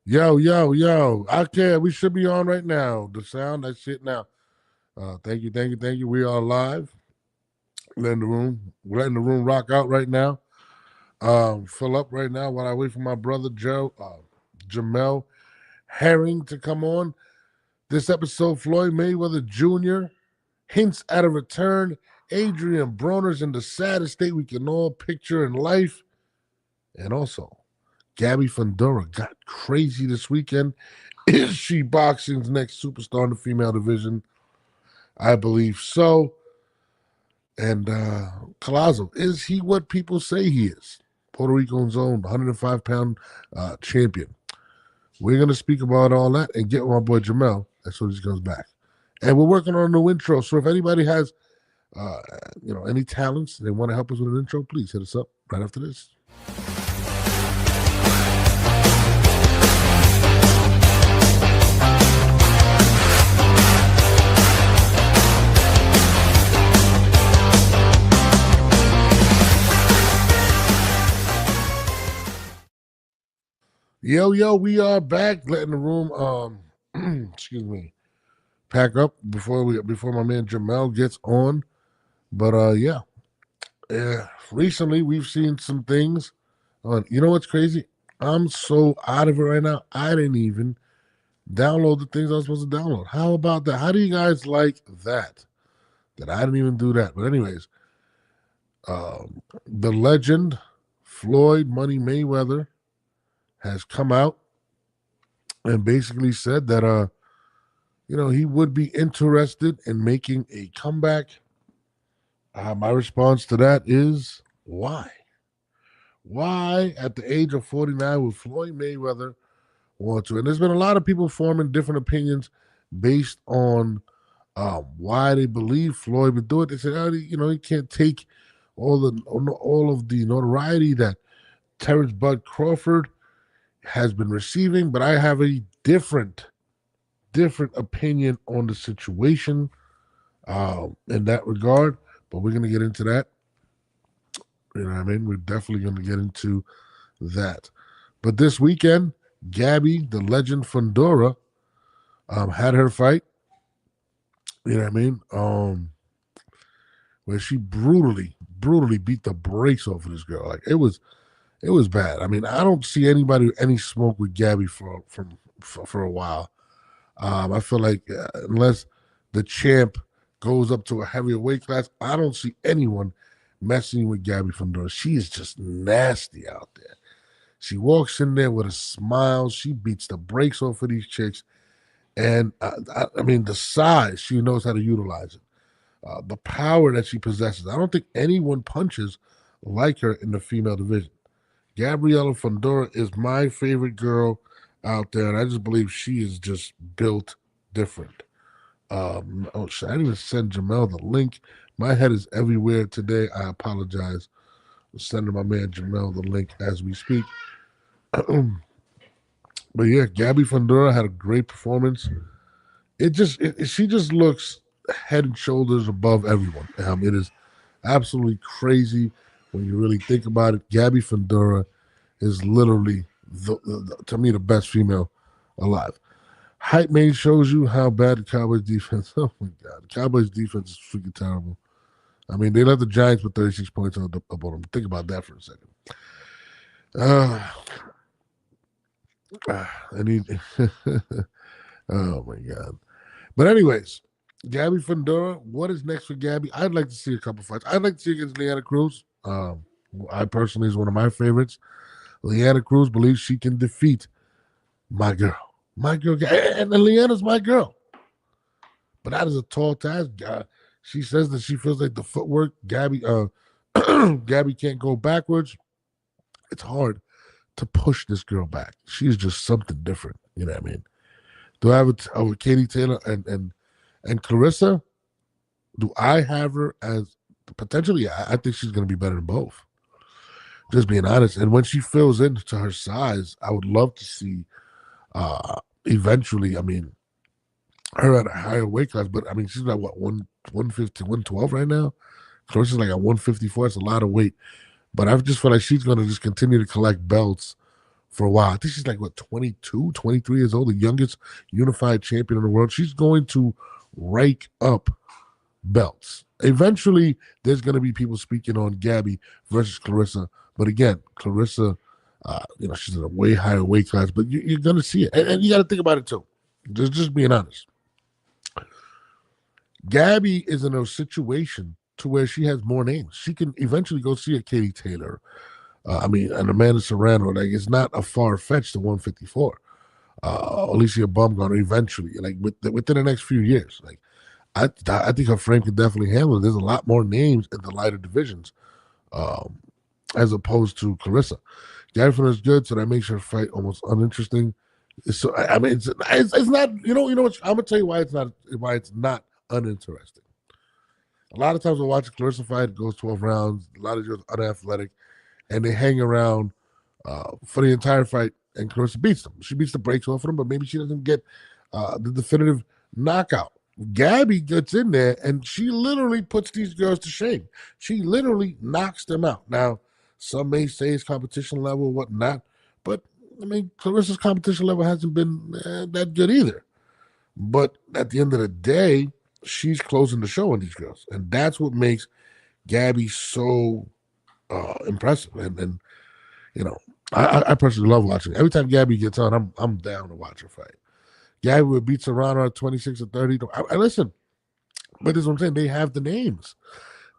Yo, yo, yo. Okay, we should be on right now. The sound, that shit now. Thank you, thank you, thank you. We are live. We're letting the room rock out right now. Fill up right now while I wait for my brother Jamel Herring to come on. This episode, Floyd Mayweather Jr. hints at a return. Adrian Broner's in the saddest state we can all picture in life. And also, Gabby Fundora got crazy this weekend. Is she boxing's next superstar in the female division? I believe so. And Colazo, is he what people say he is? Puerto Rico's own 105-pound champion. We're going to speak about all that and get my boy Jamel as soon as he comes back. And we're working on a new intro. So if anybody has, any talents, they want to help us with an intro, please hit us up right after this. Yo, yo, we are back, letting the room excuse me, pack up before my man Jamel gets on. But recently we've seen some things on. You know what's crazy? I'm so out of it right now. I didn't even download the things I was supposed to download. How about that? How do you guys like that? That I didn't even do that. But anyways, the legend Floyd Money Mayweather has come out and basically said that he would be interested in making a comeback. My response to that is why? Why at the age of 49 would Floyd Mayweather want to? And there's been a lot of people forming different opinions based on why they believe Floyd would do it. They said, he can't take all of the notoriety that Terrence Bud Crawford has been receiving, but I have a different opinion on the situation in that regard. But we're going to get into that. You know what I mean? We're definitely going to get into that. But this weekend, Gabby, the legend Fundora, had her fight. You know what I mean? Where she brutally beat the brakes off of this girl. Like it was bad. I mean, I don't see anybody any smoke with Gabby for a while. I feel like unless the champ goes up to a heavier weight class, I don't see anyone messing with Gabby Fundora. She is just nasty out there. She walks in there with a smile. She beats the brakes off of these chicks. And I mean, the size, she knows how to utilize it. The power that she possesses. I don't think anyone punches like her in the female division. Gabriella Fundora is my favorite girl out there, and I just believe she is just built different. I didn't even send Jamel the link. My head is everywhere today. I apologize. I'm sending my man Jamel the link as we speak. But yeah, Gabby Fundora had a great performance. She just looks head and shoulders above everyone. It is absolutely crazy when you really think about it. Gabby Fundora is literally, to me, the best female alive. Hype Man shows you how bad the Cowboys defense. Oh my God, the Cowboys defense is freaking terrible. I mean, they let the Giants put 36 points up on them. Think about that for a second. I need. Oh my God. But anyways, Gabby Fundora, what is next for Gabby? I'd like to see a couple fights. I'd like to see against Leanna Cruz. I personally is one of my favorites. Leanna Cruz believes she can defeat my girl. My girl, and Leanna's my girl. But that is a tall task. She says that she feels like the footwork, Gabby can't go backwards. It's hard to push this girl back. She's just something different. You know what I mean? Do I have it over Katie Taylor and Clarissa? Do I have her as potentially? I think she's going to be better than both. Just being honest. And when she fills into her size, I would love to see eventually, I mean, her at a higher weight class, but I mean, she's like what, 150, 112 right now? Clarissa's like at 154. It's a lot of weight. But I just feel like she's going to just continue to collect belts for a while. I think she's like, what, 22, 23 years old, the youngest unified champion in the world. She's going to rake up belts. Eventually, there's going to be people speaking on Gabby versus Clarissa. But again, Clarissa, she's in a way higher weight class, but you're going to see it. And you got to think about it, too. Just being honest. Gabby is in a situation to where she has more names. She can eventually go see a Katie Taylor. An Amanda Serrano. Like, it's not a far fetch to 154. Alicia Baumgartner eventually, like within the next few years. Like, I think her frame can definitely handle it. There's a lot more names in the lighter divisions, as opposed to Clarissa. Gabby is good, so that makes her fight almost uninteresting. So it's not. You know what? I'm gonna tell you why it's not uninteresting. A lot of times when I watch a Clarissa fight, it goes 12 rounds. A lot of girls are unathletic, and they hang around for the entire fight, and Clarissa beats them. She beats the brakes off of them, but maybe she doesn't get the definitive knockout. Gabby gets in there, and she literally puts these girls to shame. She literally knocks them out. Now, some may say it's competition level, whatnot, but Clarissa's competition level hasn't been that good either. But at the end of the day, she's closing the show on these girls, and that's what makes Gabby so impressive. And I personally love watching it. Every time Gabby gets on, I'm down to watch her fight. Gabby would beat Serrano at 26 or 30. I listen, but this is what I'm saying. They have the names.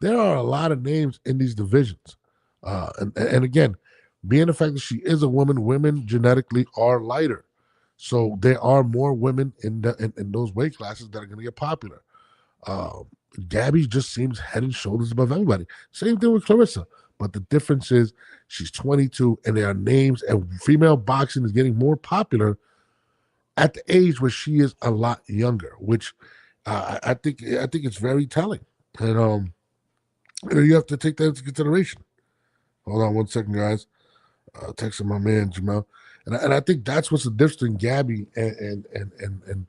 There are a lot of names in these divisions, and again, being the fact that she is a woman, women genetically are lighter, so there are more women in those weight classes that are going to get popular. Gabby just seems head and shoulders above everybody. Same thing with Clarissa. But the difference is she's 22 and there are names, and female boxing is getting more popular at the age where she is a lot younger, which I think it's very telling. And you have to take that into consideration. Hold on one second, guys. Texting my man Jamal. And I think that's what's the difference in Gabby and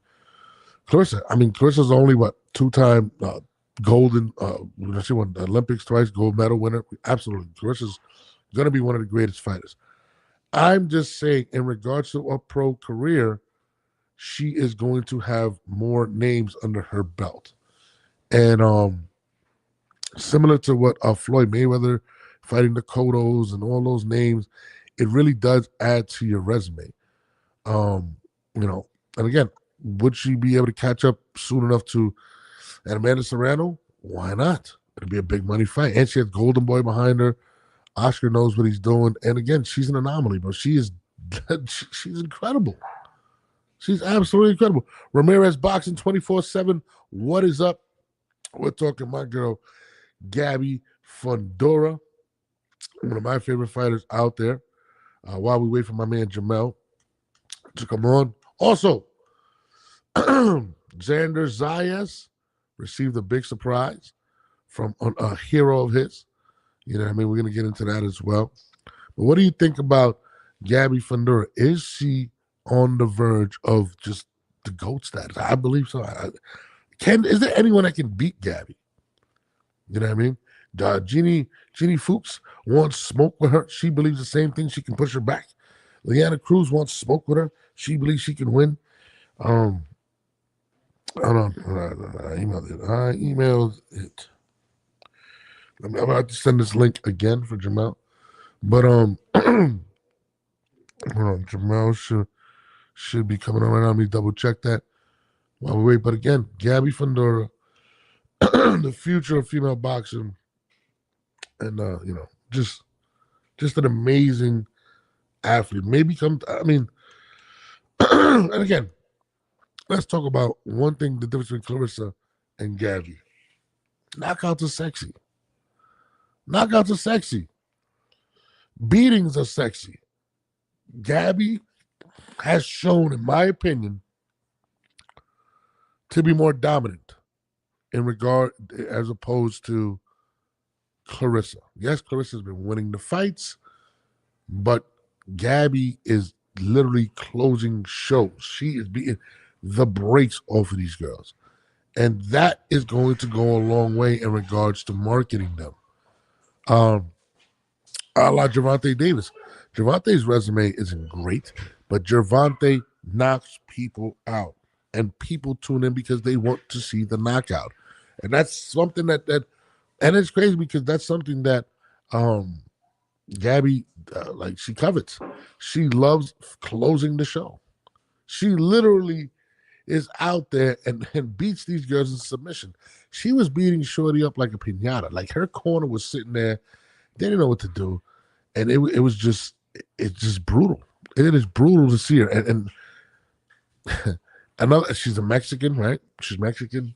Clarissa. Clarissa's only two-time golden. She won the Olympics twice, gold medal winner. Absolutely, Clarissa's going to be one of the greatest fighters. I'm just saying, in regards to a pro career, she is going to have more names under her belt, and similar to what Floyd Mayweather fighting the Cottos and all those names, it really does add to your resume. And again, would she be able to catch up soon enough to Amanda Serrano? Why not? It'll be a big money fight. And she has Golden Boy behind her. Oscar knows what he's doing. And again, she's an anomaly, but she's incredible. She's absolutely incredible. Ramirez Boxing 24/7. What is up? We're talking my girl, Gabby Fundora, one of my favorite fighters out there. While we wait for my man Jamel to come on. Also, Xander Zayas received a big surprise from a hero of his. We're going to get into that as well. But what do you think about Gabby Fundora? Is she on the verge of just the GOAT status? I believe so. Is there anyone that can beat Gabby? You know what I mean? Jeannie Fuchs wants smoke with her. She believes the same thing. She can push her back. Liana Cruz wants smoke with her. She believes she can win. Hold on. I emailed it. I'm about to send this link again for Jamal. But hold on. Jamal should be coming on right now. Let me double check that while we wait. But again, Gabby Fundora, the future of female boxing, and just an amazing athlete. Maybe and again, let's talk about one thing, the difference between Clarissa and Gabby. Knockouts are sexy. Knockouts are sexy. Beatings are sexy. Gabby has shown, in my opinion, to be more dominant in regard as opposed to Clarissa. Yes, Clarissa's been winning the fights, but Gabby is literally closing shows. She is beating the brakes off of these girls. And that is going to go a long way in regards to marketing them. A la Gervonta Davis. Gervonta's resume isn't great, but Gervonta knocks people out, and people tune in because they want to see the knockout, and that's something and it's crazy because that's something that um Gabby like she covets. She loves closing the show. She literally is out there and beats these girls in submission. She was beating Shorty up like a pinata. Like her corner was sitting there, they didn't know what to do, and it was just it's just brutal. It is brutal to see her. And another, she's a Mexican, right? She's Mexican.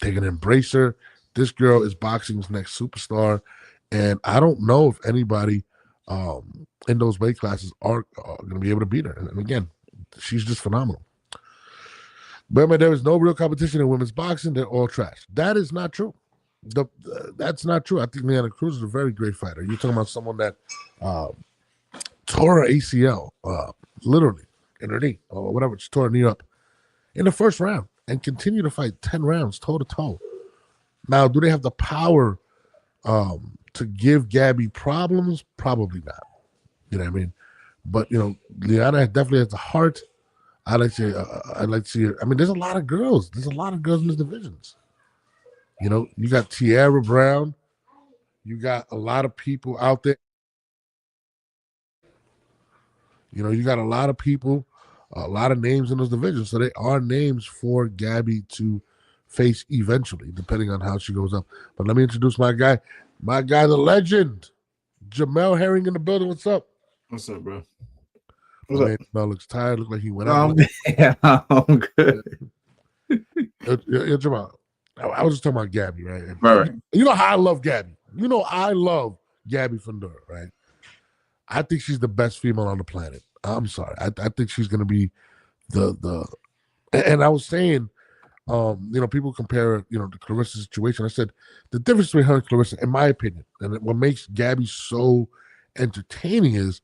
They're gonna embrace her. This girl is boxing's next superstar, and I don't know if anybody in those weight classes are going to be able to beat her. And again, she's just phenomenal. But there is no real competition in women's boxing. They're all trash. That is not true. That's not true. I think Leanna Cruz is a very great fighter. You're talking about someone that tore her ACL, literally, in her knee, or whatever. She tore her knee up in the first round and continue to fight 10 rounds, toe to toe. Now, do they have the power to give Gabby problems? Probably not. You know what I mean? But, Liana definitely has the heart. I'd like to see her. I mean, there's a lot of girls. There's a lot of girls in these divisions. You got Tiara Brown. You got a lot of people out there. You got a lot of people, a lot of names in those divisions. So they are names for Gabby to face eventually, depending on how she goes up. But let me introduce my guy, the legend, Jamel Herring in the building. What's up? What's up, bro? What's up? Jamel looks tired. Look like he went out. Yeah, I'm good. Jamel, I was just talking about Gabby, right? Right. You know how I love Gabby. I love Gabby Fundora, right? I think she's the best female on the planet. I'm sorry. I think she's going to be the. And I was saying, people compare, the Clarissa situation. I said the difference between her and Clarissa, in my opinion, and what makes Gabby so entertaining is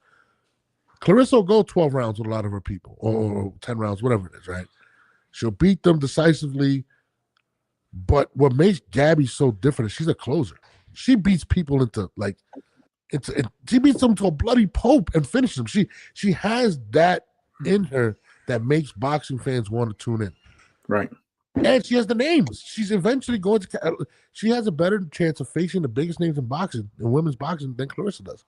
Clarissa will go 12 rounds with a lot of her people, or 10 rounds, whatever it is, right? She'll beat them decisively. But what makes Gabby so different is she's a closer. She beats people she beats them to a bloody pulp and finishes them. She has that in her that makes boxing fans want to tune in. Right. And she has the names. She's eventually going to. She has a better chance of facing the biggest names in boxing, in women's boxing, than Clarissa does.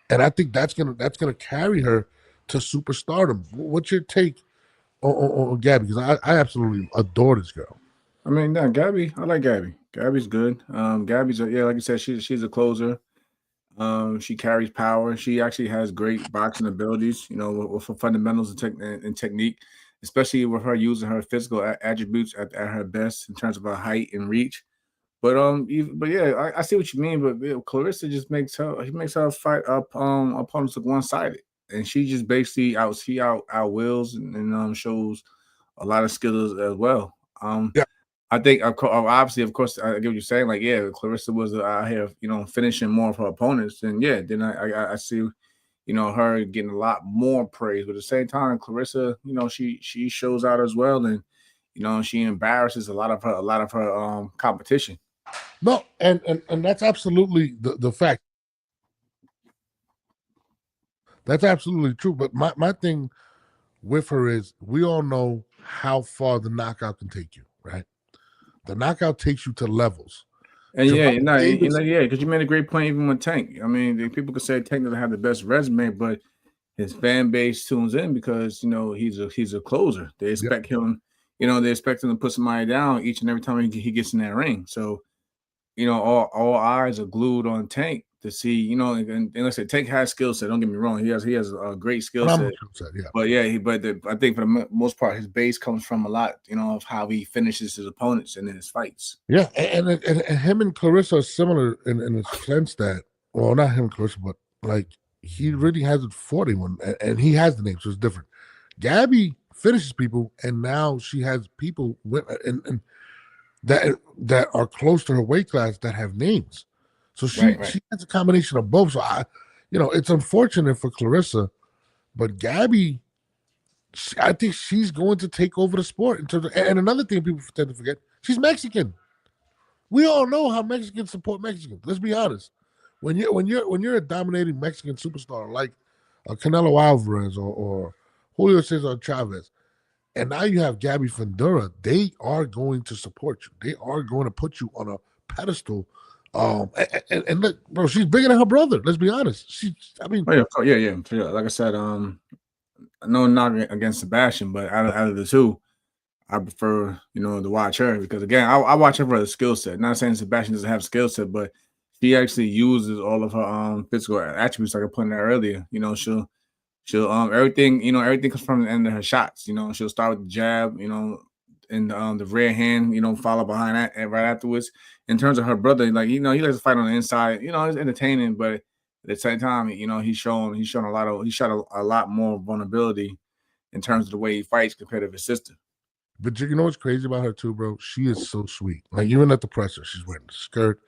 And I think that's gonna carry her to superstardom. What's your take on Gabby? Because I absolutely adore this girl. I mean, Gabby. I like Gabby. Gabby's good. Gabby's like you said, she's a closer. She carries power. She actually has great boxing abilities. With her fundamentals and technique, especially with her using her physical attributes at her best in terms of her height and reach. But yeah, I see what you mean. But Clarissa just makes her fight up opponents look one sided, and she just basically out wills and shows a lot of skills as well. Yeah. I think obviously, of course, I get what you're saying. Like, yeah, Clarissa was out here, finishing more of her opponents, and yeah, then I see, her getting a lot more praise. But at the same time, Clarissa, she shows out as well, and she embarrasses a lot of her competition. No, and that's absolutely the fact. That's absolutely true. But my thing with her is we all know how far the knockout can take you, right? The knockout takes you to levels. And because you made a great point even with Tank. I mean, people could say Tank doesn't have the best resume, but his fan base tunes in because he's a closer. They expect him, they expect him to put somebody down each and every time he gets in that ring. So, all eyes are glued on Tank to see, and let's say Tank has skill set. Don't get me wrong, he has a great skill set. Yeah. But yeah, I think for the most part, his base comes from a lot, of how he finishes his opponents in his fights. Yeah, and him and Clarissa are similar in the sense that, well, not him and Clarissa, but like he really hasn't fought anyone, and he has the name, so it's different. Gabby finishes people, and now she has people with and that are close to her weight class that have names. So she has a combination of both. So it's unfortunate for Clarissa, but Gabby, I think she's going to take over the sport in terms of, and another thing people tend to forget, she's Mexican. We all know how Mexicans support Mexicans. Let's be honest. when you're a dominating Mexican superstar like Canelo Alvarez or Julio Cesar Chavez, and now you have Gabby Fundura, they are going to support you. They are going to put you on a pedestal. And look, bro, she's bigger than her brother. Let's be honest. I mean, Oh yeah, yeah. For sure. Like I said, no knock against Sebastian, but out of the two, I prefer, to watch her because again, I watch her for the skill set. Not saying Sebastian doesn't have skill set, but she actually uses all of her physical attributes like I pointed out earlier. She'll everything, everything comes from the end of her shots. She'll start with the jab, and the rear hand, follow behind that and right afterwards. In terms of her brother, like, he likes to fight on the inside, it's entertaining, but at the same time, he's shown he shot a lot more vulnerability in terms of the way he fights compared to his sister. but you know what's crazy about her too, bro? She is so sweet. Like even at the presser, she's wearing the skirt,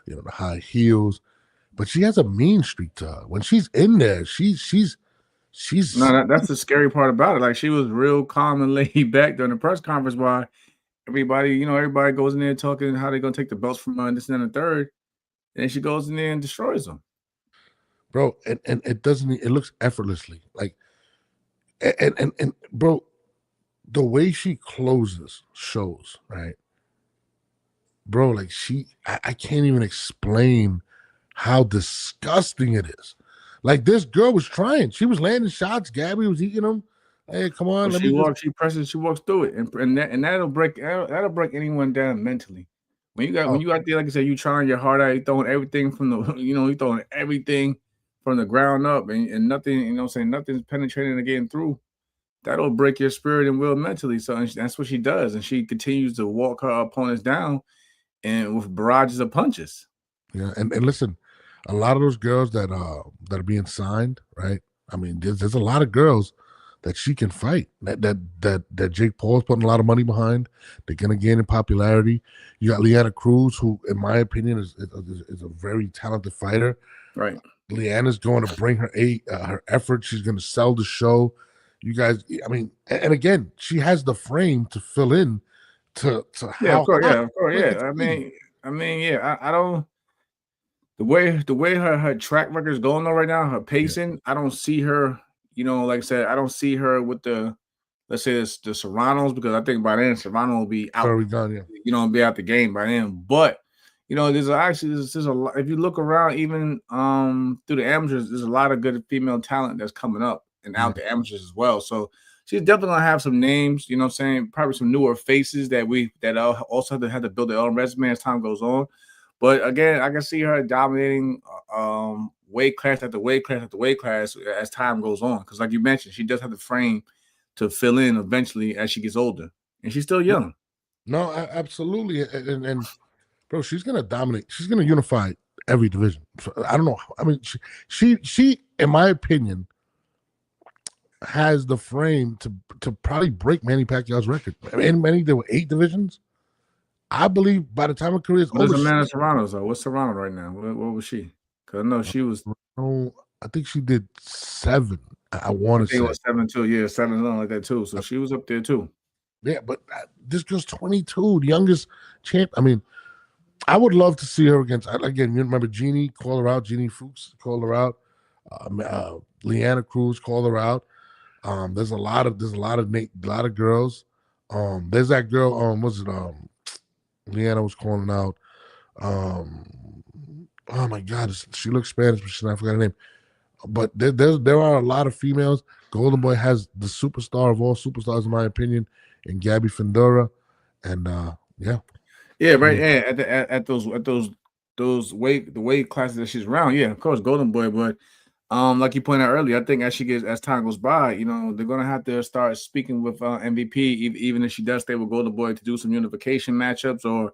the high heels, but she has a mean streak to her. When she's in there, No, she's that's the scary part about it. Like she was real calm and laid back during the press conference while everybody goes in there talking how they're gonna take the belts from her and this and the third. And then she goes in there and destroys them. bro, and it doesn't. It looks effortlessly. Like and bro, the way she closes shows, right, bro. Like I can't even explain how disgusting it is. Like this girl was trying. She was landing shots. Gabby was eating them. Hey, come on, But let me she just. walks, she presses, she walks through it, and that'll break anyone down mentally. When Oh, you out there, like I said, you trying your heart out, you throwing everything from the you throwing everything from the ground up, and nothing, saying nothing's penetrating and getting through. That'll break your spirit and will mentally. So and that's what she does, and she continues to walk her opponents down and with barrages of punches. yeah, and listen, a lot of those girls that are being signed, right? I mean, there's a lot of girls that she can fight. That Jake Paul's putting a lot of money behind. They're gonna gain in popularity. You got Leanna Cruz, who, in my opinion, is a very talented fighter. Right. Leanna's going to bring her effort. She's going to sell the show. You guys, I mean, and again, she has the frame to fill in to Yeah, of how course. hot Yeah, of course. like it's Yeah. been. Yeah. I don't. The way her track record is going on right now, her Yeah, pacing, I don't see her. Like I said, I don't see her with the, let's say, the Serranos, because I think by then Serrano will be out. very gone. Yeah, Be out the game by then. But there's a lot. If you look around, even through the amateurs, there's a lot of good female talent that's coming up and yeah. out the amateurs as well. So she's definitely gonna have some names. What I'm saying, probably some newer faces that also have to build their own resume as time goes on. But again, I can see her dominating weight class after weight class after weight class as time goes on. Because, like you mentioned, she does have the frame to fill in eventually as she gets older, and she's still young. No, absolutely. And bro, she's gonna dominate. She's gonna unify every division. So, I don't know. I mean, she, in my opinion, has the frame to probably break Manny Pacquiao's record. I mean, Manny, there were 8 divisions. I believe by the time her career is What is over, Amanda Serrano's though? What's Serrano right now? What was she? Because I know she was. no, I think she did 7. I I want to think it say, was 7 too. Yeah, 7 something like that too. So she was up there too. yeah, but this girl's 22, the youngest champ. I mean, I would love to see her against. Again, you remember Jeannie called her out. Jeannie Fuchs called her out. Leanna Cruz called her out. There's a lot of girls. There's that girl. Was it Leanna was calling out. Um, oh my God, she looks Spanish, but I forgot her name. But there are a lot of females. Golden Boy has the superstar of all superstars, in my opinion, in Gabby Fundura, and yeah, Yeah, I right. mean, Yeah, at those weight classes that she's around. Yeah, of course, Golden Boy. But like you pointed out earlier, I think as time goes by, they're gonna have to start speaking with MVP, even if she does stay with Golden Boy to do some unification matchups, or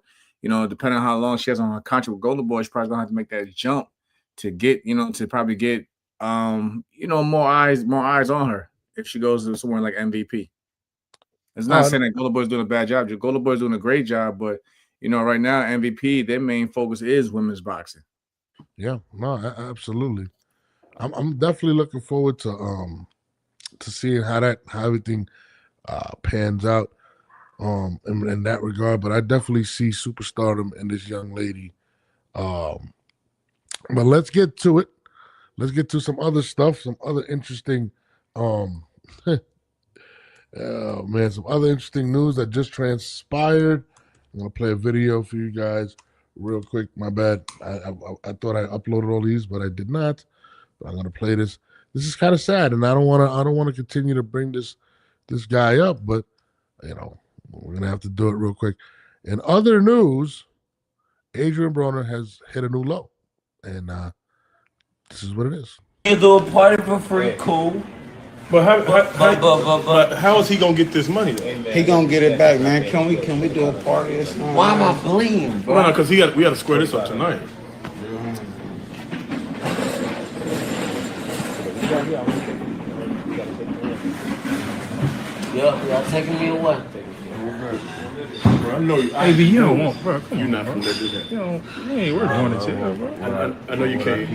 depending on how long she has on her contract with Golden Boy, she's probably gonna have to make that jump to get to probably get more eyes on her if she goes to somewhere like MVP. It's not oh saying that Golden Boy's doing a bad job. Golden Boy's doing a great job, but right now MVP, their main focus is women's boxing. yeah, no, absolutely. I'm definitely looking forward to seeing how everything pans out in that regard. But I definitely see superstardom in this young lady. Um, But let's get to it. Let's get to some other stuff, some other interesting, um, oh man, some other interesting news that just transpired. I'm gonna play a video for you guys real quick. My bad. I thought I uploaded all these, but I did not. But I'm gonna play this. This is kind of sad, and I don't want to continue to bring this guy up, but we're gonna have to do it real quick. In other news, Adrian Broner has hit a new low, and this is what it is. You do a party for free, cool. But how is he gonna get this money though? He gonna get it back, man. Can we do a party or something? Why am I bleeding, bro? No, because we got to square this up tonight. Y'all taking me away. Bro, I know you. Baby, you don't want, bro. Come You're on, not bro. from there, do that. You ain't worth going to jail, bro. I know you can't.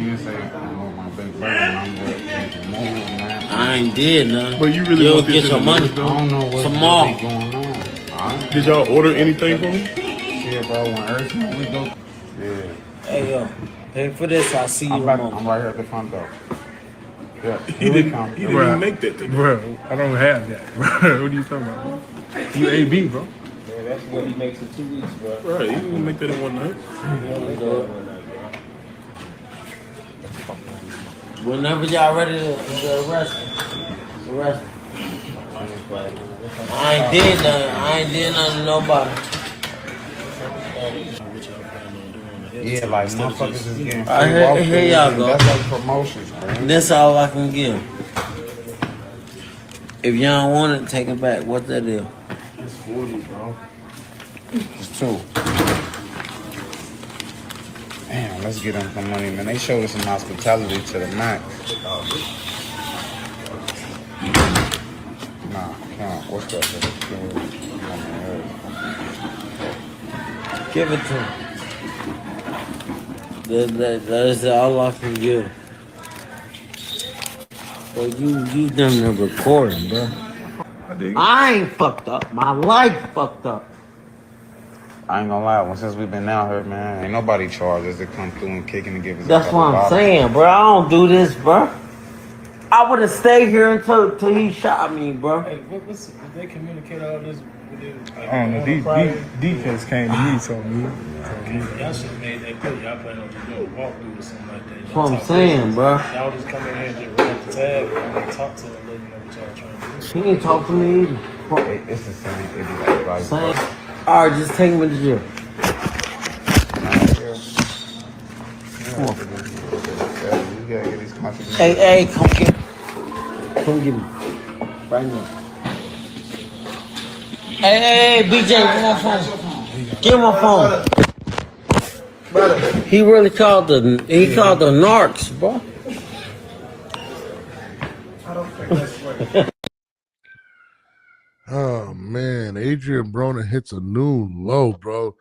I ain't did nothing. But you really You'll want this get some in money. the though? I don't know what's Tomorrow. really going on. Did y'all order anything for me? Yeah, bro. When everything we go. Yeah. Hey, yo. Pay for this. I'll see you I'm tomorrow. right here at the front door. Yeah. He didn't even make that today. Bro, I don't have that, bro. What are you talking about, bro? You AB, bro. Yeah, that's what he makes in 2 weeks, bro. Right, he didn't make that in one night. Whenever y'all ready to arrest me. Arrest me. I ain't did nothing. I ain't did nothing to nobody. Yeah, like motherfuckers is getting free Here y'all go. That's like promotions, man. This all I can give. If y'all don't want it, take it back. What that is? It's 40, bro. It's 2. Damn, let's get them some money, man. They showed us some hospitality to the max. Nah, can't. What's that? Give it to him. That is all I can give. But you done the recording, bro. I ain't fucked up. My life fucked up. I ain't gonna lie, well, since we've been out here, man, ain't nobody charged us to come through and kick and give us That's a what I'm saying, bro. I don't do this, bro. I would have stayed here until he shot me, bro. Hey, did they communicate all this with you? I don't know. Defense came to me, told me. Y'all should have made that clear. Y'all planning on doing a walkthrough or something like that. That's what I'm saying, bro. Y'all just come in here and just run up the tag and talk to them, let them know what y'all trying to do. He ain't talk to me either. It's the same. It be like Same. All right, just take me to jail. Come on. You gotta get these consequences. Hey, come get me. Right now. Hey, BJ, give my phone. Give my phone. He really called the narcs, bro. Oh man, Adrian Broner hits a new low, bro.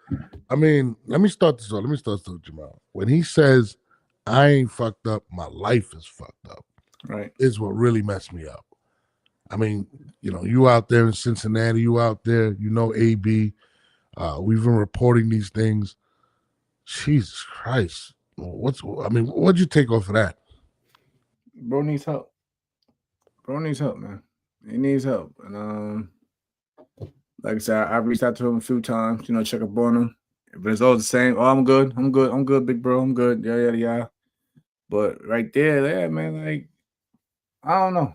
I mean, let me start this off. Let me start this with Jamal. When he says, "I ain't fucked up, my life is fucked up," Right. is what really messed me up. I mean, you out there in Cincinnati, you out there, AB. We've been reporting these things. Jesus Christ, what'd you take off of that? Bro needs help. Bro needs help, man. He needs help. And like I said, I've reached out to him a few times, check up on him. But it's all the same. Oh, I'm good, big bro. I'm good. Yeah. But right there, yeah, man, like, I don't know.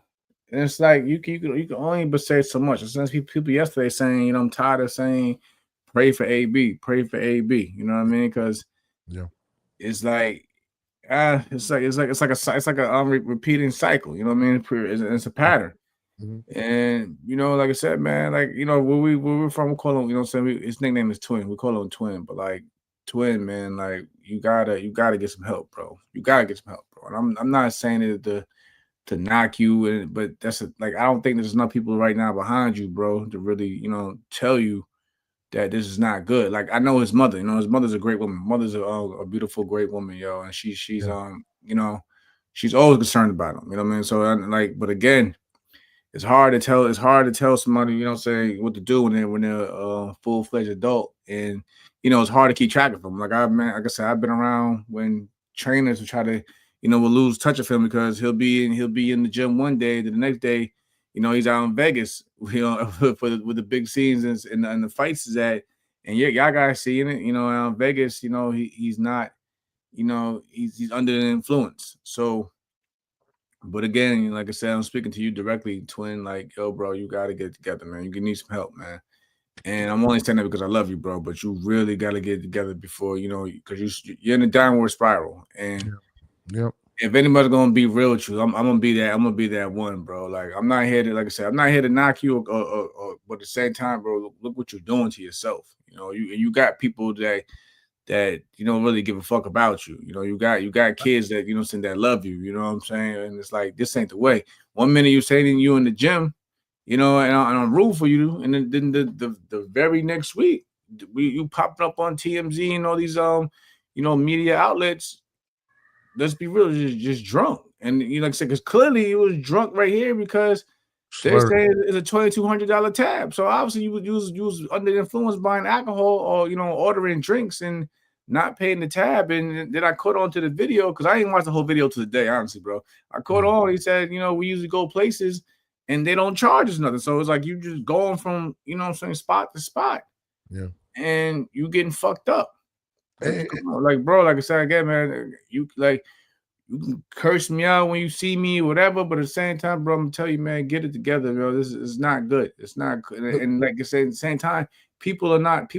And it's like you can only but say so much. Since people yesterday saying, I'm tired of saying pray for AB. You know what I mean? Because it's like it's like a repeating cycle. You know what I mean? It's a pattern. Mm-hmm. And like I said, man, like where we're from, we call him. You know what I'm saying? His nickname is Twin. We call him Twin, but like Twin, man, like you gotta get some help, bro. You gotta get some help, bro. And I'm not saying it to knock you, but I don't think there's enough people right now behind you, bro, to really tell you that this is not good. Like I know his mother. His mother's a great woman. Mother's a beautiful, great woman, yo, and she's she's always concerned about him. You know what I mean? So but again. It's hard to tell. It's hard to tell somebody, say what to do when they're a full-fledged adult, and it's hard to keep track of them. Like I said, I've been around when trainers who try to, will lose touch of him because he'll be in the gym one day, then the next day, he's out in Vegas, with the big scenes and the fights is at, and y'all guys seeing it, out in Vegas, he's not, he's under the influence. So, but again, like I said, I'm speaking to you directly, twin. Like, yo, bro, you got to get together, man. You need some help, man. And I'm only saying that because I love you, bro. But you really got to get together before, because you're in a downward spiral. And if anybody's gonna be real with you, I'm gonna be that. I'm gonna be that one, bro. Like, I'm not here to, like I said, I'm not here to knock you, but at the same time, bro, look what you're doing to yourself. You got people that don't really give a fuck about you. You got kids that that love you. You know what I'm saying? And it's like, this ain't the way. 1 minute you saying you in the gym, and I'm rooting for you, and then the very next week you popped up on TMZ and all these media outlets. Let's be real, just drunk. And like I said, because clearly he was drunk right here because they say it's a $2,200 tab. So obviously you was under the influence buying alcohol or ordering drinks and not paying the tab. And then I caught on to the video because I didn't watch the whole video to the day, honestly, bro. I caught on. He said, we usually go places and they don't charge us nothing. So it's like you just going from spot to spot. Yeah. And you getting fucked up. Like, bro, like I said again, man, you can curse me out when you see me, whatever, but at the same time, bro, I'm gonna tell you, man, get it together, bro. This is not good. It's not good. And like I said, at the same time, people are not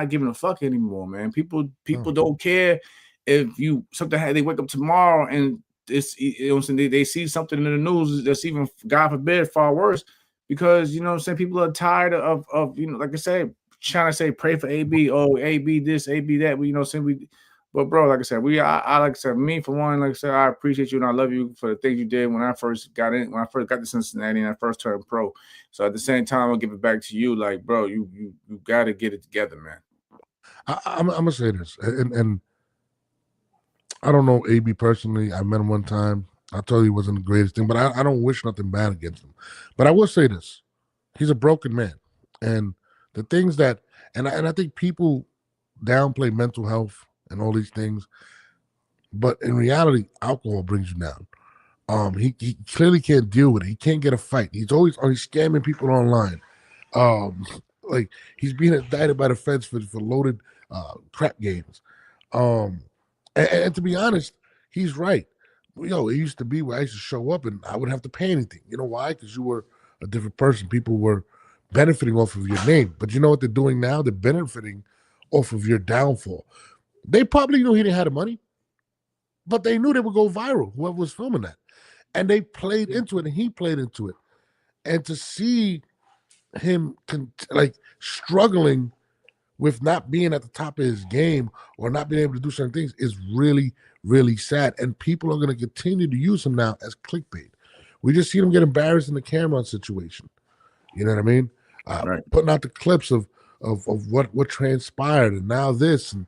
giving a fuck anymore, man. People don't care if they wake up tomorrow and it's they see something in the news that's even, God forbid, far worse, because people are tired of like I said, trying to say pray for AB, AB this, AB that, but bro, like I said, I like I said, me for one, like I said, I appreciate you and I love you for the things you did when I first got to Cincinnati and I first turned pro. So at the same time, I'll give it back to you, like, bro, you got to get it together, man. I'm gonna say this, and I don't know AB personally. I met him one time. I told you he wasn't the greatest thing, but I don't wish nothing bad against him. But I will say this: he's a broken man, and the things that, and I think people downplay mental health and all these things, but in reality, alcohol brings you down. He clearly can't deal with it. He can't get a fight. He's scamming people online. Like he's being indicted by the feds for loaded crap games. And to be honest, he's right. It used to be where I used to show up and I wouldn't have to pay anything. You know why? Because you were a different person. People were benefiting off of your name. But you know what they're doing now? They're benefiting off of your downfall. They probably knew he didn't have the money, but they knew they would go viral, whoever was filming that. And they played into it, and he played into it. And to see him struggling with not being at the top of his game or not being able to do certain things is really, really sad. And people are going to continue to use him now as clickbait. We just see him get embarrassed in the Cameron situation. You know what I mean? Right. Putting out the clips of what transpired, and now this, and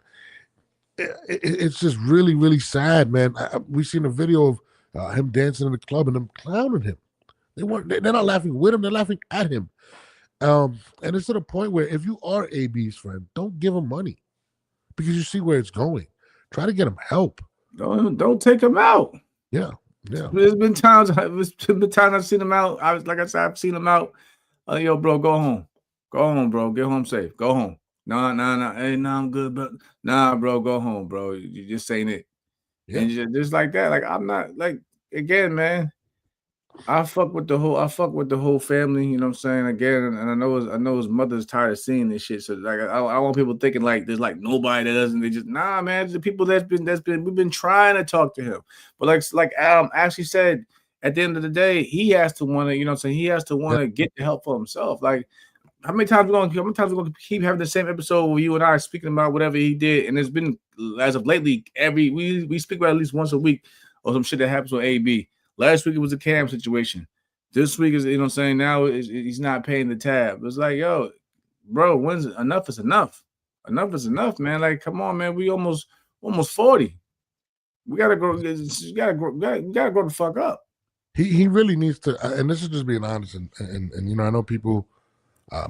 it's just really, really sad, man. We've seen a video of him dancing in the club and them clowning him. They're not laughing with him; they're laughing at him. And it's to the point where if you are AB's friend, don't give him money because you see where it's going. Try to get him help. Don't take him out. Yeah. There's been times I've seen him out. I've seen him out. Yo, bro, go home. Go home, bro. Get home safe. Go home. No. Hey, no, I'm good, but nah, bro, go home, bro. You just ain't it. Yeah. And just like that. Like, I'm not, like, again, man. I fuck with the whole family, you know what I'm saying? Again, and I know his mother's tired of seeing this shit. So like I want people thinking like there's like nobody that doesn't. They just man, the people we've been trying to talk to him. But like Adam actually said, at the end of the day, he has to want to, you know what I'm saying? He has to want to get the help for himself. Like how many times we're gonna keep having the same episode where you and I are speaking about whatever he did, and it's been as of lately we speak about at least once a week or some shit that happens with AB. Last week it was a Cam situation. This week is, you know what I'm saying, now he's not paying the tab. It's like, yo, bro, when's enough is enough. Enough is enough, man. Like, come on, man. We almost 40. We gotta grow. We gotta grow the fuck up. He really needs to, and this is just being honest, and you know, I know people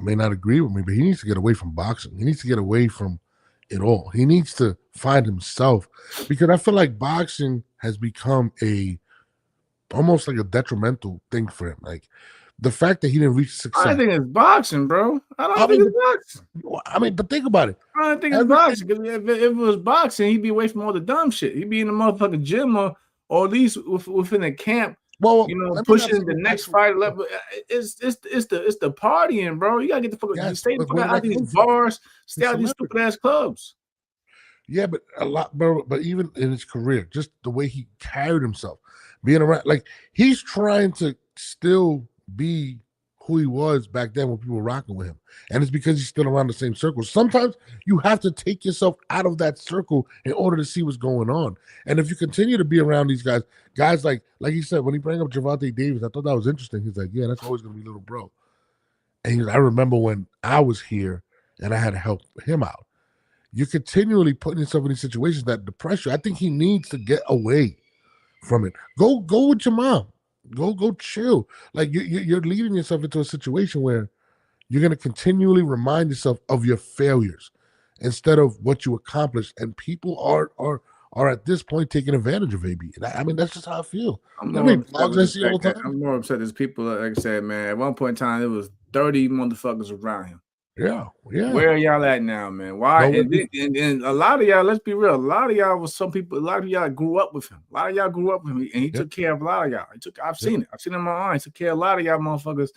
may not agree with me, but he needs to get away from boxing. He needs to get away from it all. He needs to find himself, because I feel like boxing has become almost like a detrimental thing for him. Like the fact that he didn't reach success. I think it's boxing, bro. I don't think it's boxing. I mean, but think about it. I don't think it's boxing. If it was boxing, he'd be away from all the dumb shit. He'd be in the motherfucking gym or at least within the camp. Well, pushing the next fight level. It's the partying, bro. You gotta get the fuck out. Stay the fuck out of these bars. Stay out of these stupid ass clubs. Yeah, but a lot, bro. But even in his career, just the way he carried himself, being around, like he's trying to still be who he was back then when people were rocking with him, and it's because he's still around the same circle. Sometimes you have to take yourself out of that circle in order to see what's going on. And if you continue to be around these guys like he said, when he brought up Gervonta Davis, I thought that was interesting. He's like, yeah, that's always gonna be little bro. And I remember when I was here and I had to help him out. You're continually putting yourself in these situations that depress you. I think he needs to get away from it. Go with your mom. Go chill. Like you're leading yourself into a situation where you're going to continually remind yourself of your failures instead of what you accomplished. And people are at this point taking advantage of AB. I mean, that's just how I feel. I'm more upset. There's people, like I said, man. At one point in time, it was 30 motherfuckers around him. Yeah. Where are y'all at now, man? Why? And a lot of y'all, let's be real, a lot of y'all was some people, a lot of y'all grew up with him. A lot of y'all grew up with him, and he took care of a lot of y'all. I've seen it. I've seen it in my eyes. He took care of a lot of y'all motherfuckers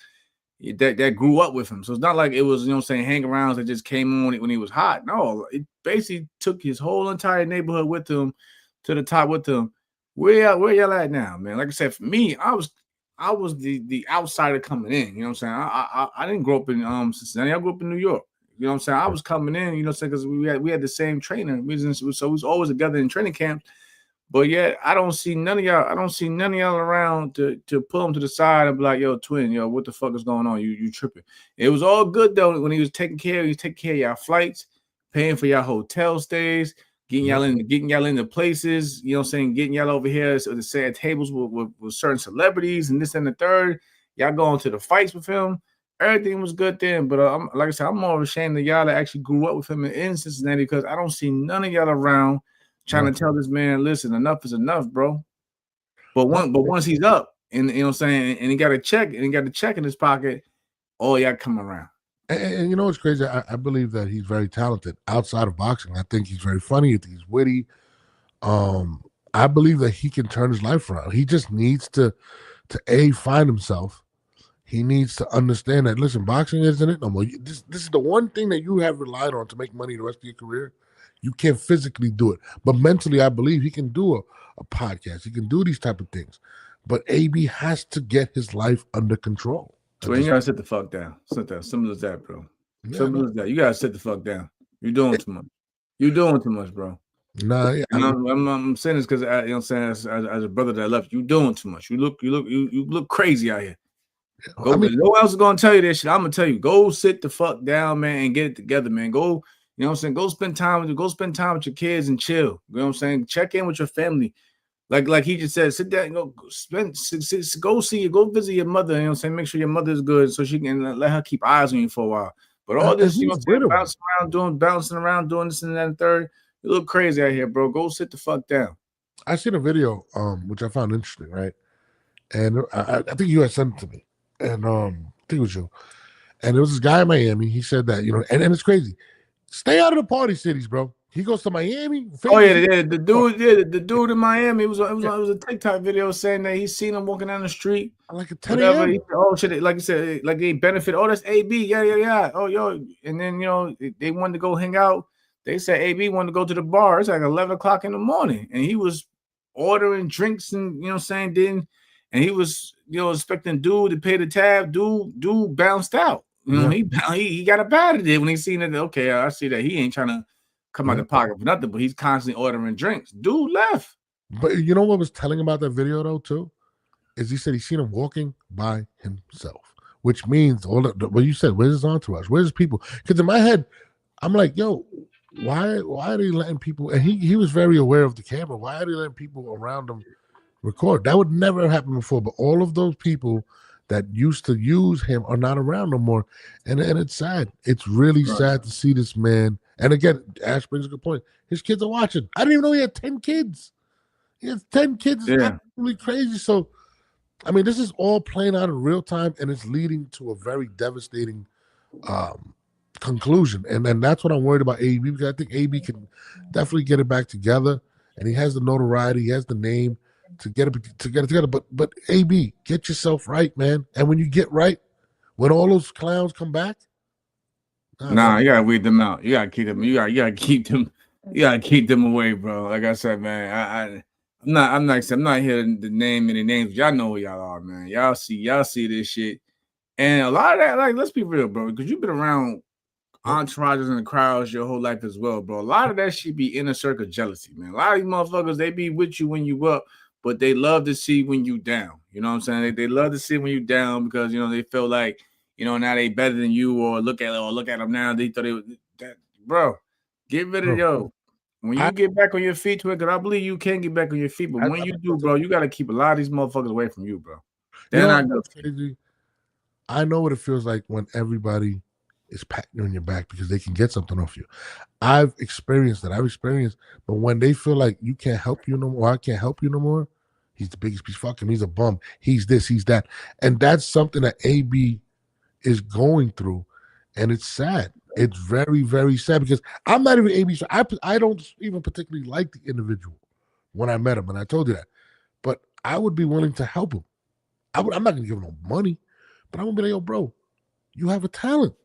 that grew up with him. So it's not like it was, hang arounds that just came on when he was hot. No, it basically took his whole entire neighborhood with him to the top with him. Where y'all at now, man? Like I said, for me, I was the outsider coming in. You know what I'm saying? I didn't grow up in Cincinnati. I grew up in New York. You know what I'm saying? I was coming in, because we had the same trainer. So we was always together in training camps. But yeah, I don't see none of y'all. I don't see none of y'all around to pull them to the side and be like, yo, twin, what the fuck is going on? You tripping. It was all good though when he was taking care of y'all flights, paying for y'all hotel stays, getting y'all into places, getting y'all over here to say at tables with certain celebrities and this and the third. Y'all going to the fights with him. Everything was good then, but like I said, I'm more ashamed of y'all that actually grew up with him in Cincinnati because I don't see none of y'all around trying to tell this man, listen, enough is enough, bro. But once he's up, and you know what I'm saying, and he got a check in his pocket, all y'all come around. And you know what's crazy? I believe that he's very talented outside of boxing. I think he's very funny. I think he's witty. I believe that he can turn his life around. He just needs to find himself. He needs to understand that, listen, boxing isn't it no more. This is the one thing that you have relied on to make money the rest of your career. You can't physically do it. But mentally, I believe he can do a podcast. He can do these type of things. But AB has to get his life under control. So you gotta sit the fuck down. Sit down. Simple as that, bro. Simple as that. You gotta sit the fuck down. You're doing too much. You're doing too much, bro. Nah, yeah, I'm saying this because you know what I'm saying, as a brother that left, you doing too much. You look crazy out here. No one else is gonna tell you this shit. I'm gonna tell you, go sit the fuck down, man, and get it together, man. Go, you know what I'm saying? Go spend time with your kids and chill. You know what I'm saying? Check in with your family. Like he just said, sit down, go visit your mother, you know what I'm saying? Make sure your mother is good so she can let her keep eyes on you for a while. But all this, you know what I'm saying, bouncing around, doing this and that and third, you look crazy out here, bro. Go sit the fuck down. I seen a video, which I found interesting, right? And I think you had sent it to me. And I think it was you. And there was this guy in Miami. He said that, and it's crazy. Stay out of the party cities, bro. He goes to Miami. The dude in Miami. It was a TikTok video saying that he's seen him walking down the street. Like a 10 a.m. Oh shit! Like you said, like they benefit. Oh, that's AB. Yeah. Oh, yo. And then they wanted to go hang out. They said AB wanted to go to the bar. It's like 11 o'clock in the morning, and he was ordering drinks and and he was expecting dude to pay the tab. Dude bounced out. He got a bad at it when he seen it. Okay, I see that he ain't trying to come out the pocket for nothing, but he's constantly ordering drinks. Dude left. But you know what was telling about that video though too, is he said he seen him walking by himself, which means what you said. Where's his entourage? Where's his people? Because in my head, I'm like, yo, why are they letting people? And he was very aware of the camera. Why are they letting people around him record? That would never happen before. But all of those people that used to use him are not around no more, and it's sad. It's really sad to see this man And again, Ash brings a good point. His kids are watching. I didn't even know he had 10 kids. He has 10 kids. It's absolutely crazy. So, I mean, this is all playing out in real time, and it's leading to a very devastating conclusion. And then that's what I'm worried about AB, because I think AB can definitely get it back together, and he has the notoriety, he has the name to get it together. But AB, get yourself right, man. And when you get right, when all those clowns come back, nah, you gotta weed them out. You gotta keep them. You gotta keep them. You gotta keep them away, bro. Like I said, man, I'm not here to name any names. Y'all know who y'all are, man. Y'all see this shit, and a lot of that, like, let's be real, bro, because you've been around entourages and the crowds your whole life as well, bro. A lot of that shit be inner circle jealousy, man. A lot of these motherfuckers, they be with you when you up, but they love to see when you down. You know what I'm saying? They love to see when you down because, you know, they feel like, you know, now they better than you, or look at them now. They thought bro, get rid of when you get back on your feet to it, because I believe you can get back on your feet, but when you do, bro, you got to keep a lot of these motherfuckers away from you, bro. They're not good. Crazy. I know what it feels like when everybody is patting you on your back because they can get something off you. I've experienced that. But when they feel like you can't help you no more, I can't help you no more, he's the biggest piece. Fuck him. He's a bum. He's this, he's that. And that's something that AB is going through. And it's sad. It's very, very sad because I'm not even AB. I don't even particularly like the individual when I met him. And I told you that. But I would be willing to help him. I'm not going to give him no money. But I'm going to be like, yo, bro, you have a talent.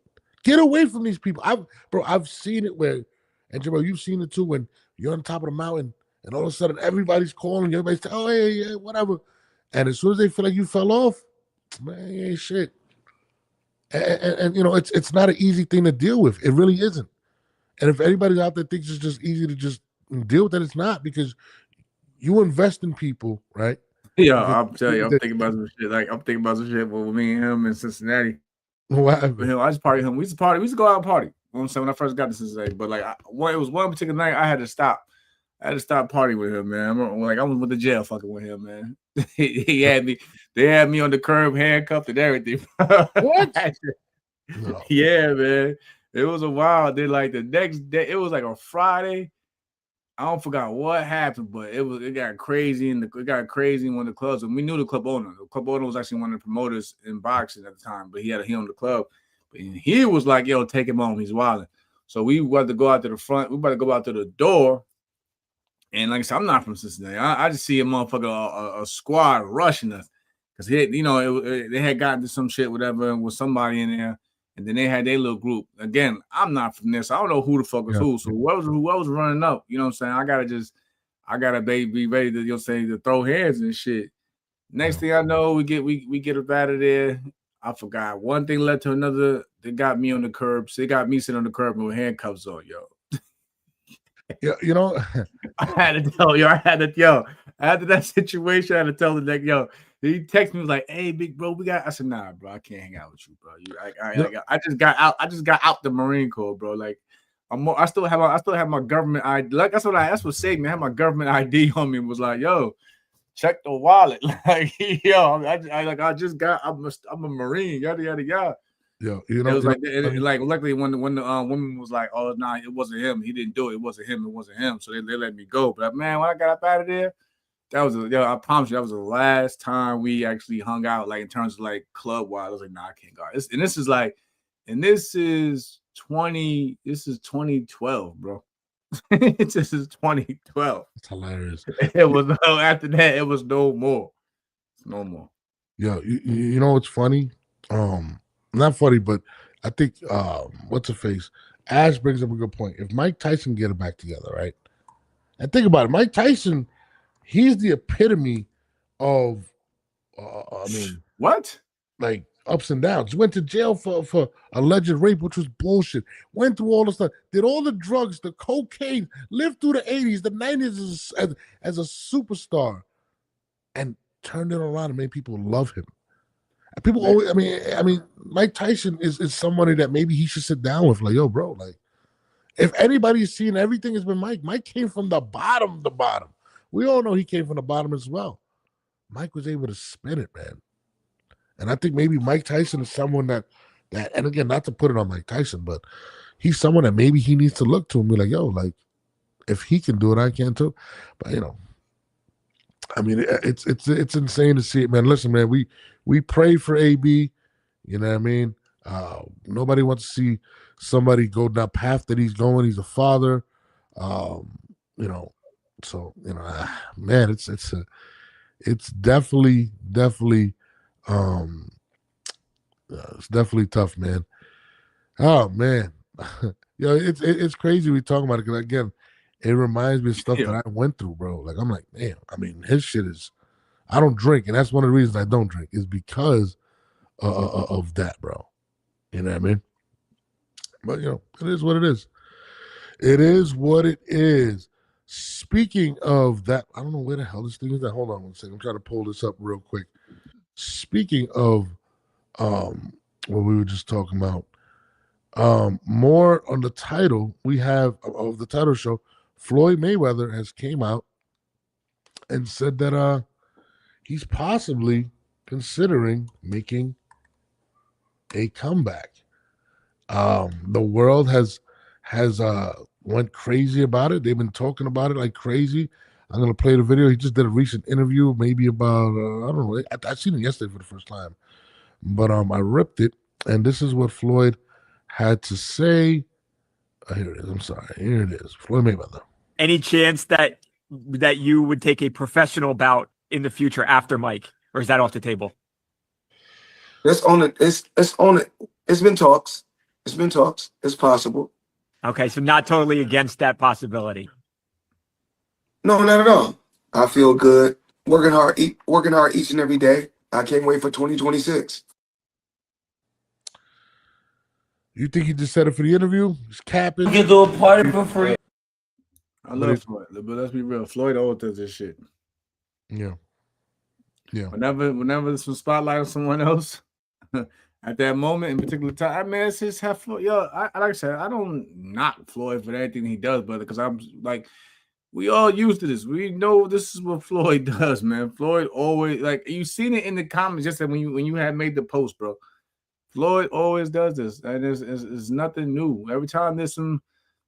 Get away from these people. I've seen it where, and Jabro, you've seen it too, when you're on top of the mountain and all of a sudden everybody's calling you, everybody's saying, oh, yeah, whatever. And as soon as they feel like you fell off, man, you ain't shit. And you know, it's not an easy thing to deal with. It really isn't. And if anybody out there thinks it's just easy to just deal with that, it's not, because you invest in people, right? Yeah, I'll tell you, I'm thinking about some shit with me and him in Cincinnati. What? I just party with him. We used to go out and party. You know what I'm saying? When I first got to Cincinnati, but like, it was one particular night I had to stop. I had to stop partying with him, man. I was with the jail fucking with him, man. They had me on the curb, handcuffed and everything. What? No. Yeah, man. It was a wild. Then like the next day, it was like a Friday. I don't forgot what happened, but it got crazy in one of the clubs. And we knew the club owner. The club owner was actually one of the promoters in boxing at the time, but he owned the club. And he was like, yo, take him home. He's wilding. So we wanted to go out to the front. We about to go out to the door. And like I said, I'm not from Cincinnati. I just see a motherfucker, a squad rushing us. Because they had gotten to some shit, whatever, and with somebody in there. And then they had their little group. Again, I'm not from this. I don't know who the fuck is who. So what was running up? You know what I'm saying? I gotta be ready to, you know what I'm saying, to throw hands and shit. Next thing I know, we get up out of there. I forgot. One thing led to another. They got me on the curb. So they got me sitting on the curb with handcuffs on, yo. Yeah, you know, I had to tell after that situation, I had to tell the next, yo. He texted me, was like, "Hey, big bro, I said, "Nah, bro, I can't hang out with you, bro. I just got out. I just got out the Marine Corps, bro. Like, I still have my government ID. Like, that's what saved me. I had my government ID on me. And was like, yo, check the wallet. Like, yo, I'm a Marine. Yada yada yada. Yeah, you know, it was like luckily when the woman was like, "Oh, nah, it wasn't him. He didn't do it. It wasn't him." So they let me go. But man, when I got up out of there. I promise you, that was the last time we actually hung out, like in terms of like club wise. I was like, nah, I can't go. This is 2012, bro. This is 2012. It's hilarious. It was after that, it was no more. No more. Yeah, you know what's funny? Not funny, but I think what's her face? Ash brings up a good point. If Mike Tyson get it back together, right? And think about it, Mike Tyson. He's the epitome of, what? Like ups and downs. Went to jail for alleged rape, which was bullshit. Went through all the stuff. Did all the drugs, the cocaine. Lived through the 80s, the 90s as a superstar, and turned it around and made people love him. And people always, I mean, Mike Tyson is somebody that maybe he should sit down with. Like, yo, bro, like, if anybody's seen everything, has been Mike. Mike came from the bottom. We all know he came from the bottom as well. Mike was able to spin it, man. And I think maybe Mike Tyson is someone that, and again, not to put it on Mike Tyson, but, he's someone that maybe he needs to look to and be like, yo, like if he can do it, I can too. But I mean, it's insane to see it, man. Listen, man, we pray for AB. You know what I mean? Nobody wants to see somebody go down path that he's going. He's a father. So man, it's definitely it's definitely tough, man. Oh man, it's crazy we talking about it because again, it reminds me of stuff that I went through, bro. Like I'm like, damn. I mean, his shit is. I don't drink, and that's one of the reasons I don't drink is because of that, bro. You know what I mean? But it is what it is. It is what it is. Speaking of that, I don't know where the hell this thing is at. Hold on one second. I'm trying to pull this up real quick. Speaking of what we were just talking about, more on the title we have of the title show, Floyd Mayweather has came out and said that he's possibly considering making a comeback. The world has went crazy about it. They've been talking about it like crazy. I'm gonna play the video. He just did a recent interview, maybe about I don't know. I seen it yesterday for the first time, but I ripped it, and this is what Floyd had to say. Here it is. I'm sorry. Here it is. Floyd Mayweather. Any chance that you would take a professional bout in the future after Mike, or is that off the table? Let's own it. It's on it. It's been talks. It's been talks. It's possible. Okay, so not totally against that possibility. No, not at all. I feel good. Working hard each and every day. I can't wait for 2026. You think he just said it for the interview? He's capping. You do a party for free. I love Floyd, but let's be real. Floyd always does this shit. Yeah. Whenever there's some spotlight on someone else, at that moment in particular time, I mean, it's just have Floyd. Like I said, I don't knock Floyd for everything he does, brother, because I'm like, we all used to this. We know this is what Floyd does, man. Floyd always, like, you seen it in the comments just that when you had made the post, bro. Floyd always does this, and it's nothing new. Every time there's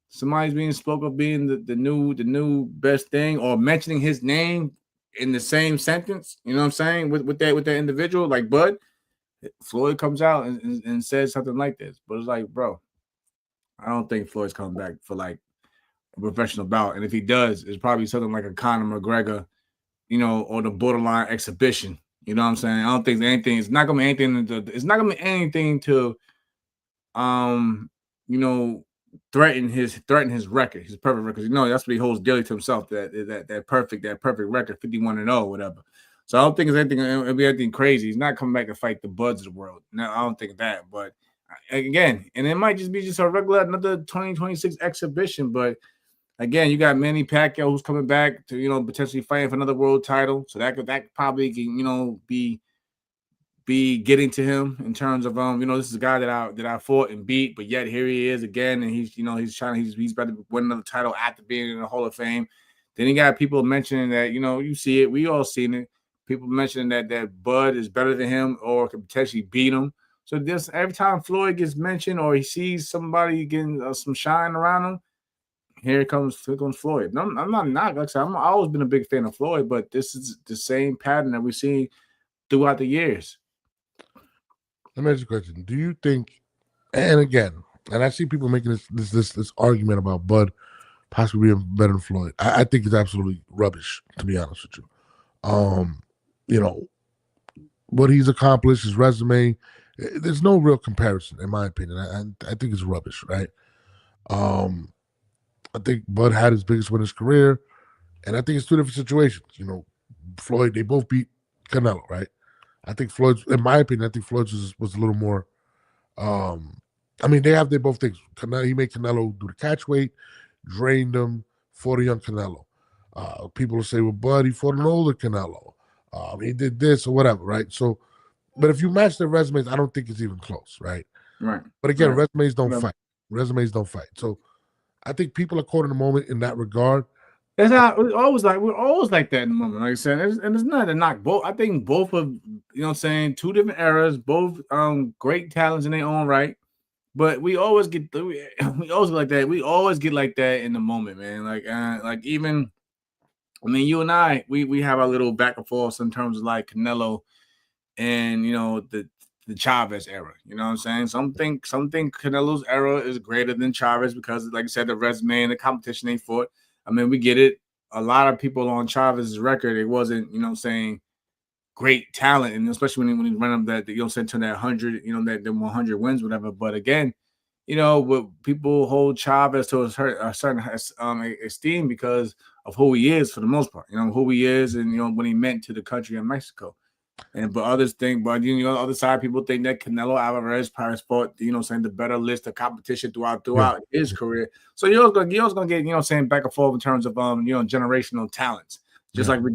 somebody's being spoke of being the new best thing or mentioning his name in the same sentence, you know what I'm saying, with that individual like Bud, Floyd comes out and says something like this. But it's like, bro, I don't think Floyd's coming back for like a professional bout, and if he does, it's probably something like a Conor McGregor, or the borderline exhibition. You know what I'm saying? I don't think anything. It's not gonna be anything. It's not gonna be anything to, threaten his record, his perfect record. That's what he holds dearly to himself. That perfect record, 51-0, whatever. So I don't think it's anything. It'll be anything crazy. He's not coming back to fight the Buds of the world. No, I don't think that. But again, and it might just be a regular another 2026 exhibition. But again, you got Manny Pacquiao who's coming back to potentially fighting for another world title. So that probably can be getting to him in terms of this is a guy that I fought and beat, but yet here he is again, and he's about to win another title after being in the Hall of Fame. Then you got people mentioning that you see it, we all seen it. People mentioning that Bud is better than him or could potentially beat him. So this every time Floyd gets mentioned or he sees somebody getting some shine around him, here comes Floyd. I'm not like I said, I've always been a big fan of Floyd, but this is the same pattern that we've seen throughout the years. Let me ask you a question. Do you think, and again, and I see people making this argument about Bud possibly being better than Floyd. I think it's absolutely rubbish, to be honest with you. What he's accomplished, his resume, there's no real comparison, in my opinion. I think it's rubbish, right? I think Bud had his biggest win in his career, and I think it's two different situations. Floyd, they both beat Canelo, right? I think Floyd's, in my opinion, I think Floyd's was a little more. They have their both things. He made Canelo do the catch weight, drained him, fought a young Canelo. People will say, well, Bud, he fought an older Canelo. He did this or whatever, right? So, but if you match their resumes, I don't think it's even close, right? Right. But again, resumes don't fight. Resumes don't fight. So I think people are caught in the moment in that regard. That's how we're always like that in the moment, like I said, and it's not to knock both. I think both of two different eras, both great talents in their own right. But we always get we always get like that. We always get like that in the moment, man. Like even I mean, you and I, we have our little back and forth in terms of like Canelo and the Chavez era. You know what I'm saying? Some think Canelo's era is greater than Chavez because, like I said, the resume and the competition they fought. I mean, we get it. A lot of people on Chavez's record, it wasn't, saying great talent, and especially when he ran up that, to that 100, that the 100 wins, whatever. But again, what people hold Chavez to a certain esteem because of who he is for the most part. Who he is, and what he meant to the country of Mexico. But others think, but the other side, people think that Canelo Alvarez probably fought, the better list of competition throughout his career. So you're gonna get, back and forth in terms of generational talents, just like we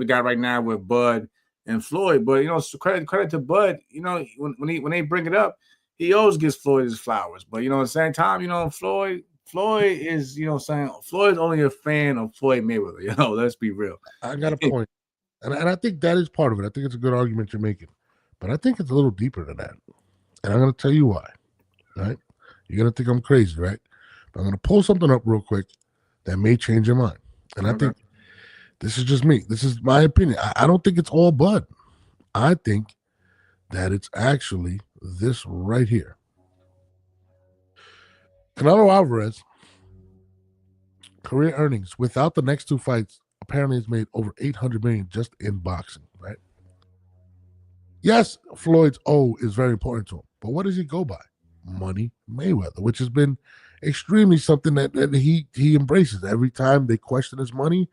got right now with Bud and Floyd. But credit to Bud, when they bring it up, he always gives Floyd his flowers. But at the same time, Floyd is, Floyd's only a fan of Floyd Mayweather. Let's be real. I got a point. And I think that is part of it. I think it's a good argument you're making. But I think it's a little deeper than that. And I'm going to tell you why. Right? You're going to think I'm crazy, right? But I'm going to pull something up real quick that may change your mind. And I think this is just me. This is my opinion. I don't think it's all Bud. I think that it's actually this right here. Canelo Alvarez, career earnings without the next two fights, apparently has made over $800 million just in boxing, right? Yes, Floyd's O is very important to him, but what does he go by? Money Mayweather, which has been extremely something that he embraces. Every time they question his money,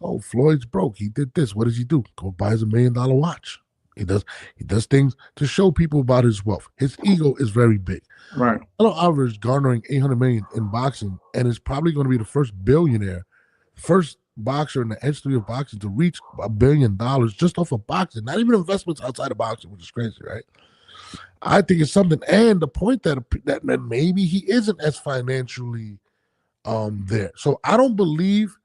oh, Floyd's broke. He did this. What does he do? Go buys $1 million watch. He does things to show people about his wealth. His ego is very big. Right. Canelo Alvarez garnering $800 million in boxing and is probably going to be the first boxer in the history of boxing to reach $1 billion just off of boxing, not even investments outside of boxing, which is crazy, right? I think it's something, and the point that maybe he isn't as financially there. So I don't believe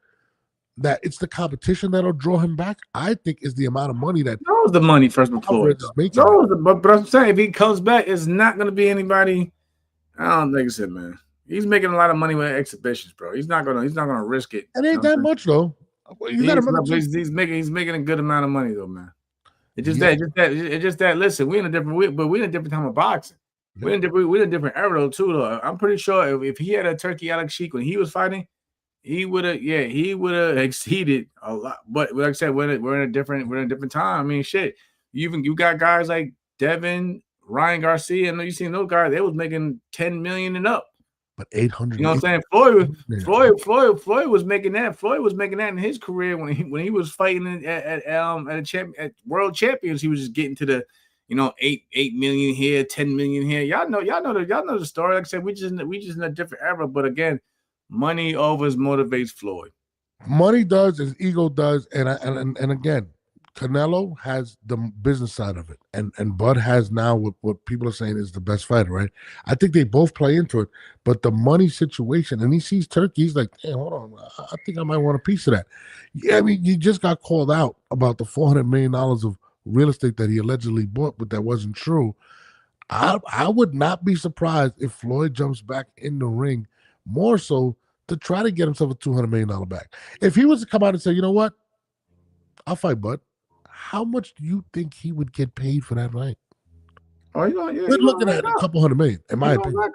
that it's the competition that'll draw him back. I think it's the amount of money that knows the money first before. But I'm saying if he comes back, it's not going to be anybody. I don't think so, man. He's making a lot of money with exhibitions, bro. He's not gonna risk it. It ain't that much though. He's making a good amount of money though, man. It's just that. Listen, we're in a different time of boxing. We're in a different era though, too. Though I'm pretty sure if he had a Turkey Alex Sheik when he was fighting, he would have exceeded a lot. But like I said, we're in a different time. I mean, shit. You got guys like Devin, Ryan Garcia, and you seen those guys. They was making $10 million and up. But 800. You know what I'm saying? Floyd was making that. Floyd was making that in his career when he was fighting at world champions. He was just getting to the 8 million here, 10 million here. Y'all know the story. Like I said, we just in a different era. But again, money always motivates Floyd. Money does, his ego does, and again, Canelo has the business side of it, and Bud has now what people are saying is the best fighter, right? I think they both play into it, but the money situation, and he sees Turkey, he's like, hey, hold on, I think I might want a piece of that. Yeah, I mean, you just got called out about the $400 million of real estate that he allegedly bought, but that wasn't true. I would not be surprised if Floyd jumps back in the ring more so to try to get himself a $200 million back. If he was to come out and say, you know what, I'll fight Bud, how much do you think he would get paid for that fight? Oh, yeah. We're looking at a couple $100 million, in my opinion.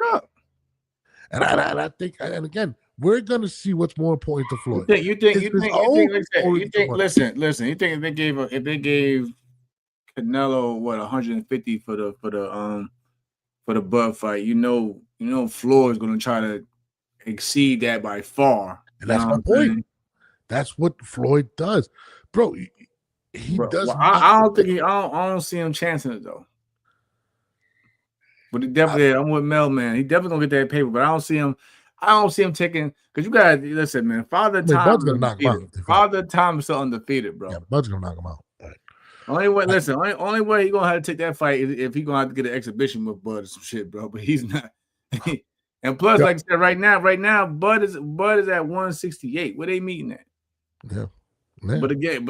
And I think, and again, we're gonna see what's more important to Floyd. You think? Listen. You think if they gave Canelo 150 for the Bud fight, Floyd's gonna try to exceed that by far. And that's my point. That's what Floyd does, bro. He does. Well, I don't see him chancing it though. But he definitely, I'm with Mel, man. He definitely gonna get that paper, but I don't see him taking, because you gotta listen, man. Father Time is still undefeated, bro. Yeah, Bud's gonna knock him out. Right. Only way he gonna have to take that fight is if he gonna have to get an exhibition with Bud or some shit, bro. But he's not. And plus, like I said, right now, Bud is at 168. Where they meeting at? Yeah. But again,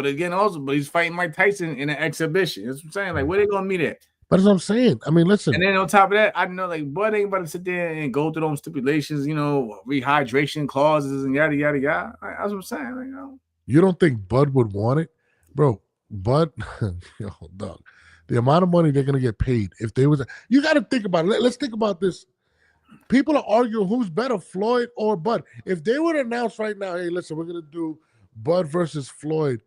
he's fighting Mike Tyson in an exhibition. That's what I'm saying. Like, where they gonna meet at? But as I'm saying, I mean, listen. And then on top of that, I know like Bud ain't about to sit there and go through those stipulations, rehydration clauses and yada yada yada. That's what I'm saying. You don't think Bud would want it, bro? Bud, dog. The amount of money they're gonna get paid if they was. You got to think about it. Let's think about this. People are arguing who's better, Floyd or Bud. If they would announce right now, hey, listen, we're gonna do Bud versus Floyd,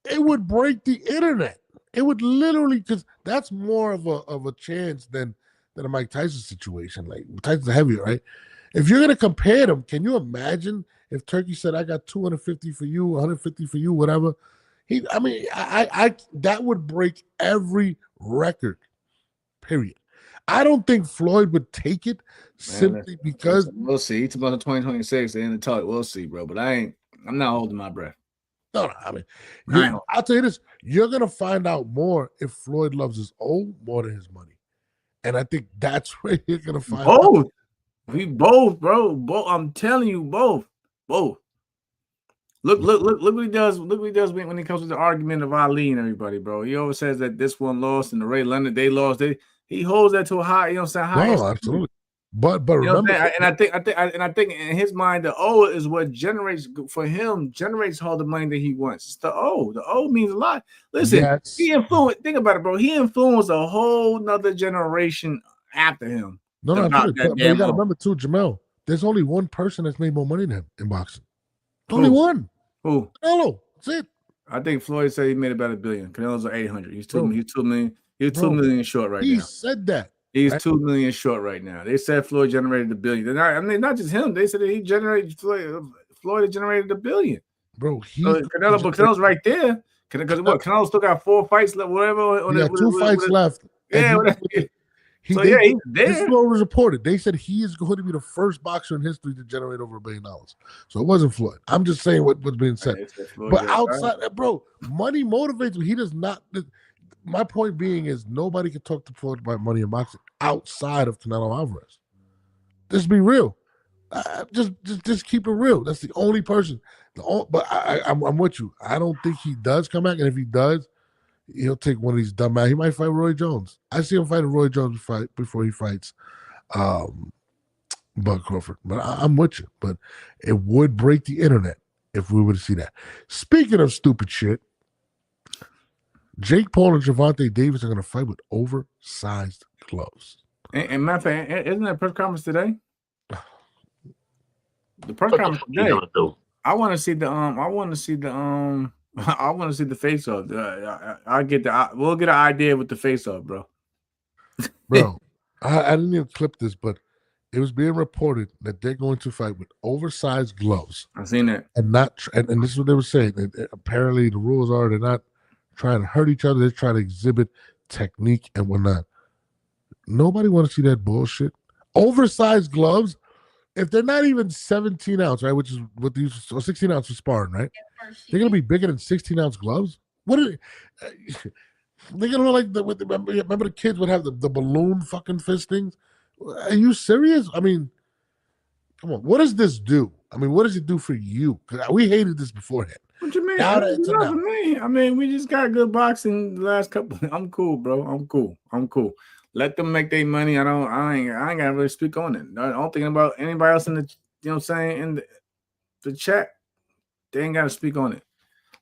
it would break the internet. It would literally, because that's more of a chance than a Mike Tyson situation. Like Tyson's heavier, right? If you're gonna compare them, can you imagine if Turkey said, "I got 250 for you, 150 for you, whatever"? I that would break every record. Period. I don't think Floyd would take it simply because we'll see. It's about 2026. They in the talk. We'll see, bro. But I'm not holding my breath. No, I mean, I'll tell you this: you're gonna find out more if Floyd loves his old more than his money, and I think that's where you're gonna find both. We both, bro. Both. I'm telling you, both. Look what he does. Look what he does when it comes to the argument of Ali and everybody, bro. He always says that this one lost and the Ray Leonard they lost. He holds that to a high. You know what I'm saying? No, absolutely. But remember, and I think in his mind, the O is what generates all the money that he wants. It's the O. The O means a lot. Listen, yes. He influenced. Think about it, bro. He influenced a whole nother generation after him. No, but you got to remember too, Jamel. There's only one person that's made more money than him in boxing. Only one. Who? Canelo. That's it. I think Floyd said he made about $1 billion. Canelo's at 800. He's 2 million. He's 2 million short right now. He said that. He's 2 million short right now. They said Floyd generated $1 billion. I mean, not just him. They said that he generated Floyd generated $1 billion. Bro, Canelo's right there. Because what? Canelo still got 4 fights left. Whatever. He got 2 fights left. Yeah. He's there. This is what was reported. They said he is going to be the first boxer in history to generate over $1 billion. So it wasn't Floyd. I'm just saying what's being said. But outside, bro, money motivates him. He does not. My point being is nobody can talk to Floyd about money in boxing outside of Canelo Alvarez. Just be real. Just keep it real. That's the only person. But I'm with you. I don't think he does come back, and if he does, he'll take one of these dumb men. He might fight Roy Jones. I see him fighting Roy Jones before he fights Bud Crawford. But I'm with you. But it would break the internet if we were to see that. Speaking of stupid shit, Jake Paul and Gervonta Davis are going to fight with oversized gloves. And matter of fact, isn't that press conference today? The press conference today. I want to see the face off. We'll get an idea with the face off, bro. Bro, I didn't even clip this, but it was being reported that they're going to fight with oversized gloves. I've seen that, and this is what they were saying. Apparently, the rules are they're not trying to hurt each other. They're trying to exhibit technique and whatnot. Nobody want to see that bullshit. Oversized gloves. If they're not even 17 ounce, right, which is what they use, or 16 ounce for sparring, right? They're gonna be bigger than 16 ounce gloves. What are they're gonna look like? Remember the kids would have the balloon fucking fistings? Are you serious? I mean, come on. What does this do? I mean, what does it do for you? Because we hated this beforehand. What you mean? I mean, we just got good boxing the last couple. I'm cool, bro. I'm cool. Let them make their money. I ain't gotta really speak on it. I'm thinking about anybody else in the, you know what I'm saying, in the chat. They ain't gotta speak on it.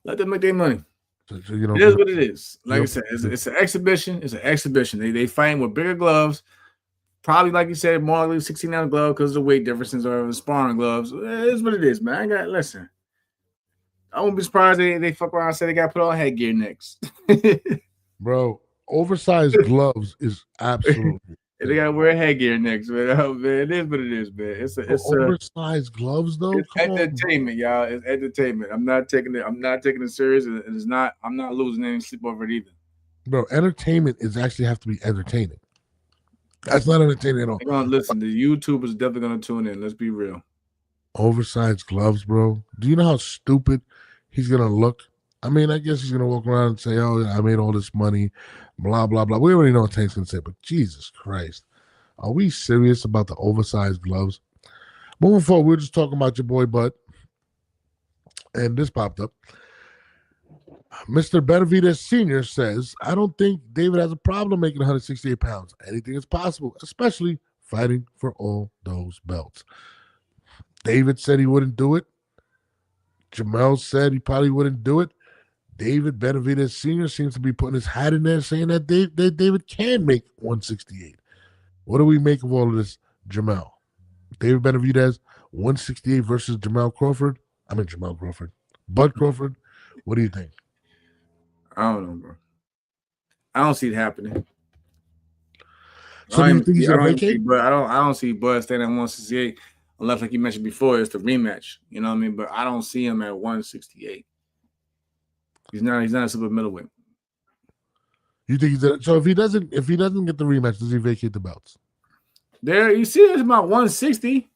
Let them make their money. So, it is what it is. Like I said, it's an exhibition. It's an exhibition. They fight with bigger gloves. Probably, like you said, more like 16-ounce glove because of the weight differences or the sparring gloves. It is what it is, man. Listen. I won't be surprised they fuck around and say they got to put on headgear next. Bro, oversized gloves is absolutely. They got to wear headgear next, man. Oh, man. It is what it is, man. It's oversized gloves, though. It's entertainment, y'all. It's entertainment. I'm not taking it serious. It's not. I'm not losing any sleep over it either. Bro, entertainment is actually have to be entertaining. That's not entertaining at all. They're gonna listen. The YouTubers are definitely gonna tune in. Let's be real. Oversized gloves, bro. Do you know how stupid he's gonna look? I mean, I guess he's gonna walk around and say, "Oh, I made all this money," blah blah blah. We already know what Tank's gonna say, but Jesus Christ, are we serious about the oversized gloves? Moving forward, we're just talking about your boy Bud, and this popped up. Mr. Benavidez Sr. says, I don't think David has a problem making 168 pounds. Anything is possible, especially fighting for all those belts. David said he wouldn't do it. Jamel said he probably wouldn't do it. David Benavidez Sr. seems to be putting his hat in there saying that David can make 168. What do we make of all of this, Jamel? David Benavidez, 168 versus Jamal Crawford. Bud Crawford. What do you think? I don't know, bro. I don't see it happening. So do you think he's gonna vacate? But I don't see Bud staying at 168 unless, like you mentioned before, it's the rematch. You know what I mean? But I don't see him at 168. He's not a super middleweight. You think so? If he doesn't get the rematch, does he vacate the belts? There, you see, it's about 160.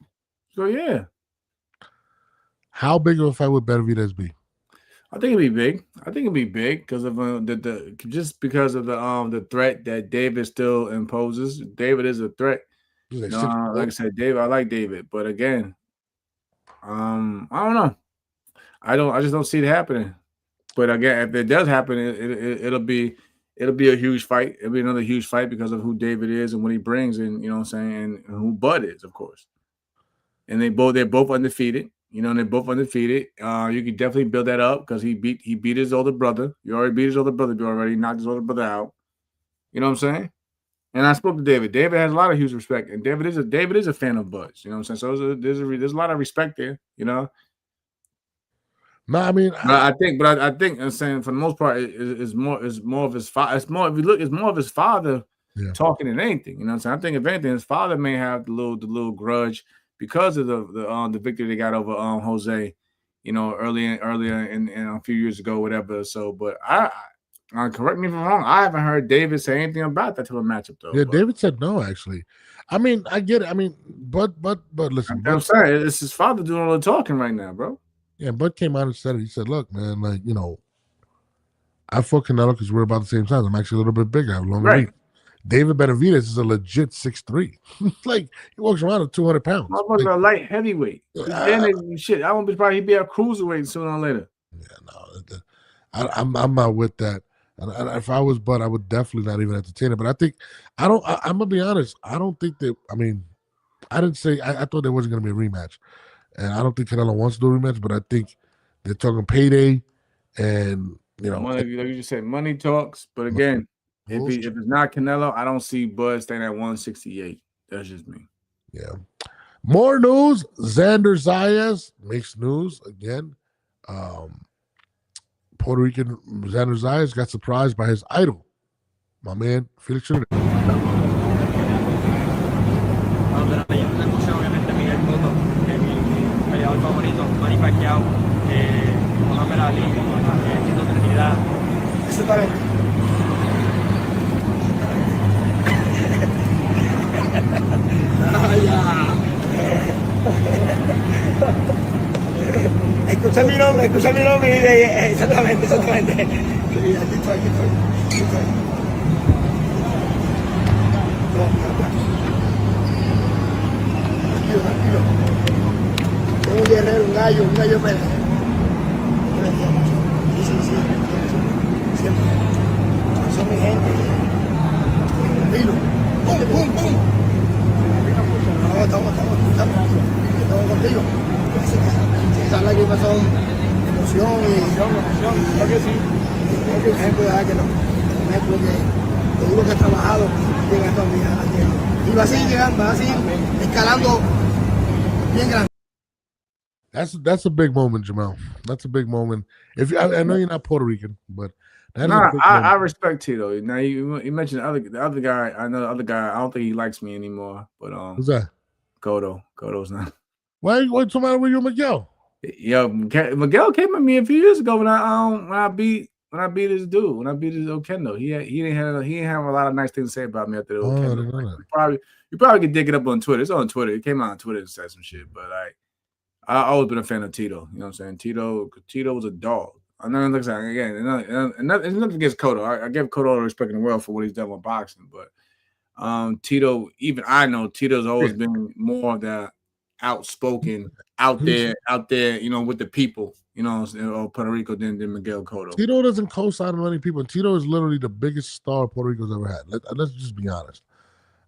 So yeah. How big of a fight would Benavidez be? I think it'd be big because of because of the threat that David still imposes. David is a threat. Like I said, David, I like David, but again, I don't know. I just don't see it happening. But again, if it does happen, it'll be a huge fight. It'll be another huge fight because of who David is and what he brings, and you know what I'm saying, and who Bud is, of course. And they're both undefeated. You know, and they're both undefeated. You can definitely build that up because he beat his older brother. You already beat his older brother. You already knocked his older brother out. You know what I'm saying? And I spoke to David. David has a lot of huge respect, and David is a fan of Bud's. You know what I'm saying? So there's a lot of respect there. You know. No, I mean, I think I'm saying for the most part, it's more of his father. It's more of his father talking than anything. You know what I'm saying? I think if anything, his father may have the little grudge because of the victory they got over Jose, you know, earlier in a few years ago, whatever. So, but I correct me if I'm wrong. I haven't heard David say anything about that type of matchup though. Yeah, David said no. Actually, I mean, I get it. I mean, but listen, I'm saying it's his father doing all the talking right now, bro. Yeah, Bud came out and said it. He said, "Look, man, like you know, I fought Canelo because we're about the same size. I'm actually a little bit bigger. I have longer reach. David Benavidez is a legit 6'3". Like he walks around at 200 pounds. Motherfucker, like, a light heavyweight. Shit, I won't be probably he'd be a cruiserweight sooner or later. Yeah, no, I'm not with that. And if I was Bud, I would definitely not even entertain it. But I think I'm gonna be honest. I don't think that. I mean, I didn't say I thought there wasn't gonna be a rematch. And I don't think Canelo wants to do a rematch, but I think they're talking payday, and you know, money, like you just said, money talks. But again, if it's not Canelo, I don't see Bud staying at 168. That's just me. Yeah. More news: Xander Zayas makes news again. Puerto Rican Xander Zayas got surprised by his idol, my man Felix Trinidad. Favorito, Manny Pacquiao, Muhammad Ali, Tito Trinidad. Exactamente. Escucha mi nombre y exactamente. Sí, aquí estoy. Tranquilo. Un guerrero, un gallo pelea. Sí. Siempre. Son mi gente. Tranquilo. ¡Pum! No, estamos contigo. Esas lágrimas son emoción creo que sí. Un ejemplo de que no. Un ejemplo que todo lo que ha trabajado llega hasta donde ya. Y va a seguir llegando, va a seguir escalando bien grande. That's a big moment, Jamal. That's a big moment. If I know you're not Puerto Rican, but I respect Tito. Now you mentioned the other guy. I know the other guy. I don't think he likes me anymore. But who's that? Goto's not. What's the matter with you, Miguel? Yo, Miguel came at me a few years ago when I beat this dude. When I beat this Okendo, he didn't have a lot of nice things to say about me after the Okendo. You probably could dig it up on Twitter. It's on Twitter. It came out on Twitter and said some shit. But I always been a fan of Tito. You know what I'm saying? Tito was a dog. I know, like I again, and nothing against Cotto. I give Cotto all the respect in the world for what he's done with boxing, but Tito, even I know Tito's always been more of that. outspoken out there, you know, with the people, you know, or Puerto Rico than Miguel Cotto. Tito doesn't co-sign on many people. Tito is literally the biggest star Puerto Rico's ever had. Let's just be honest.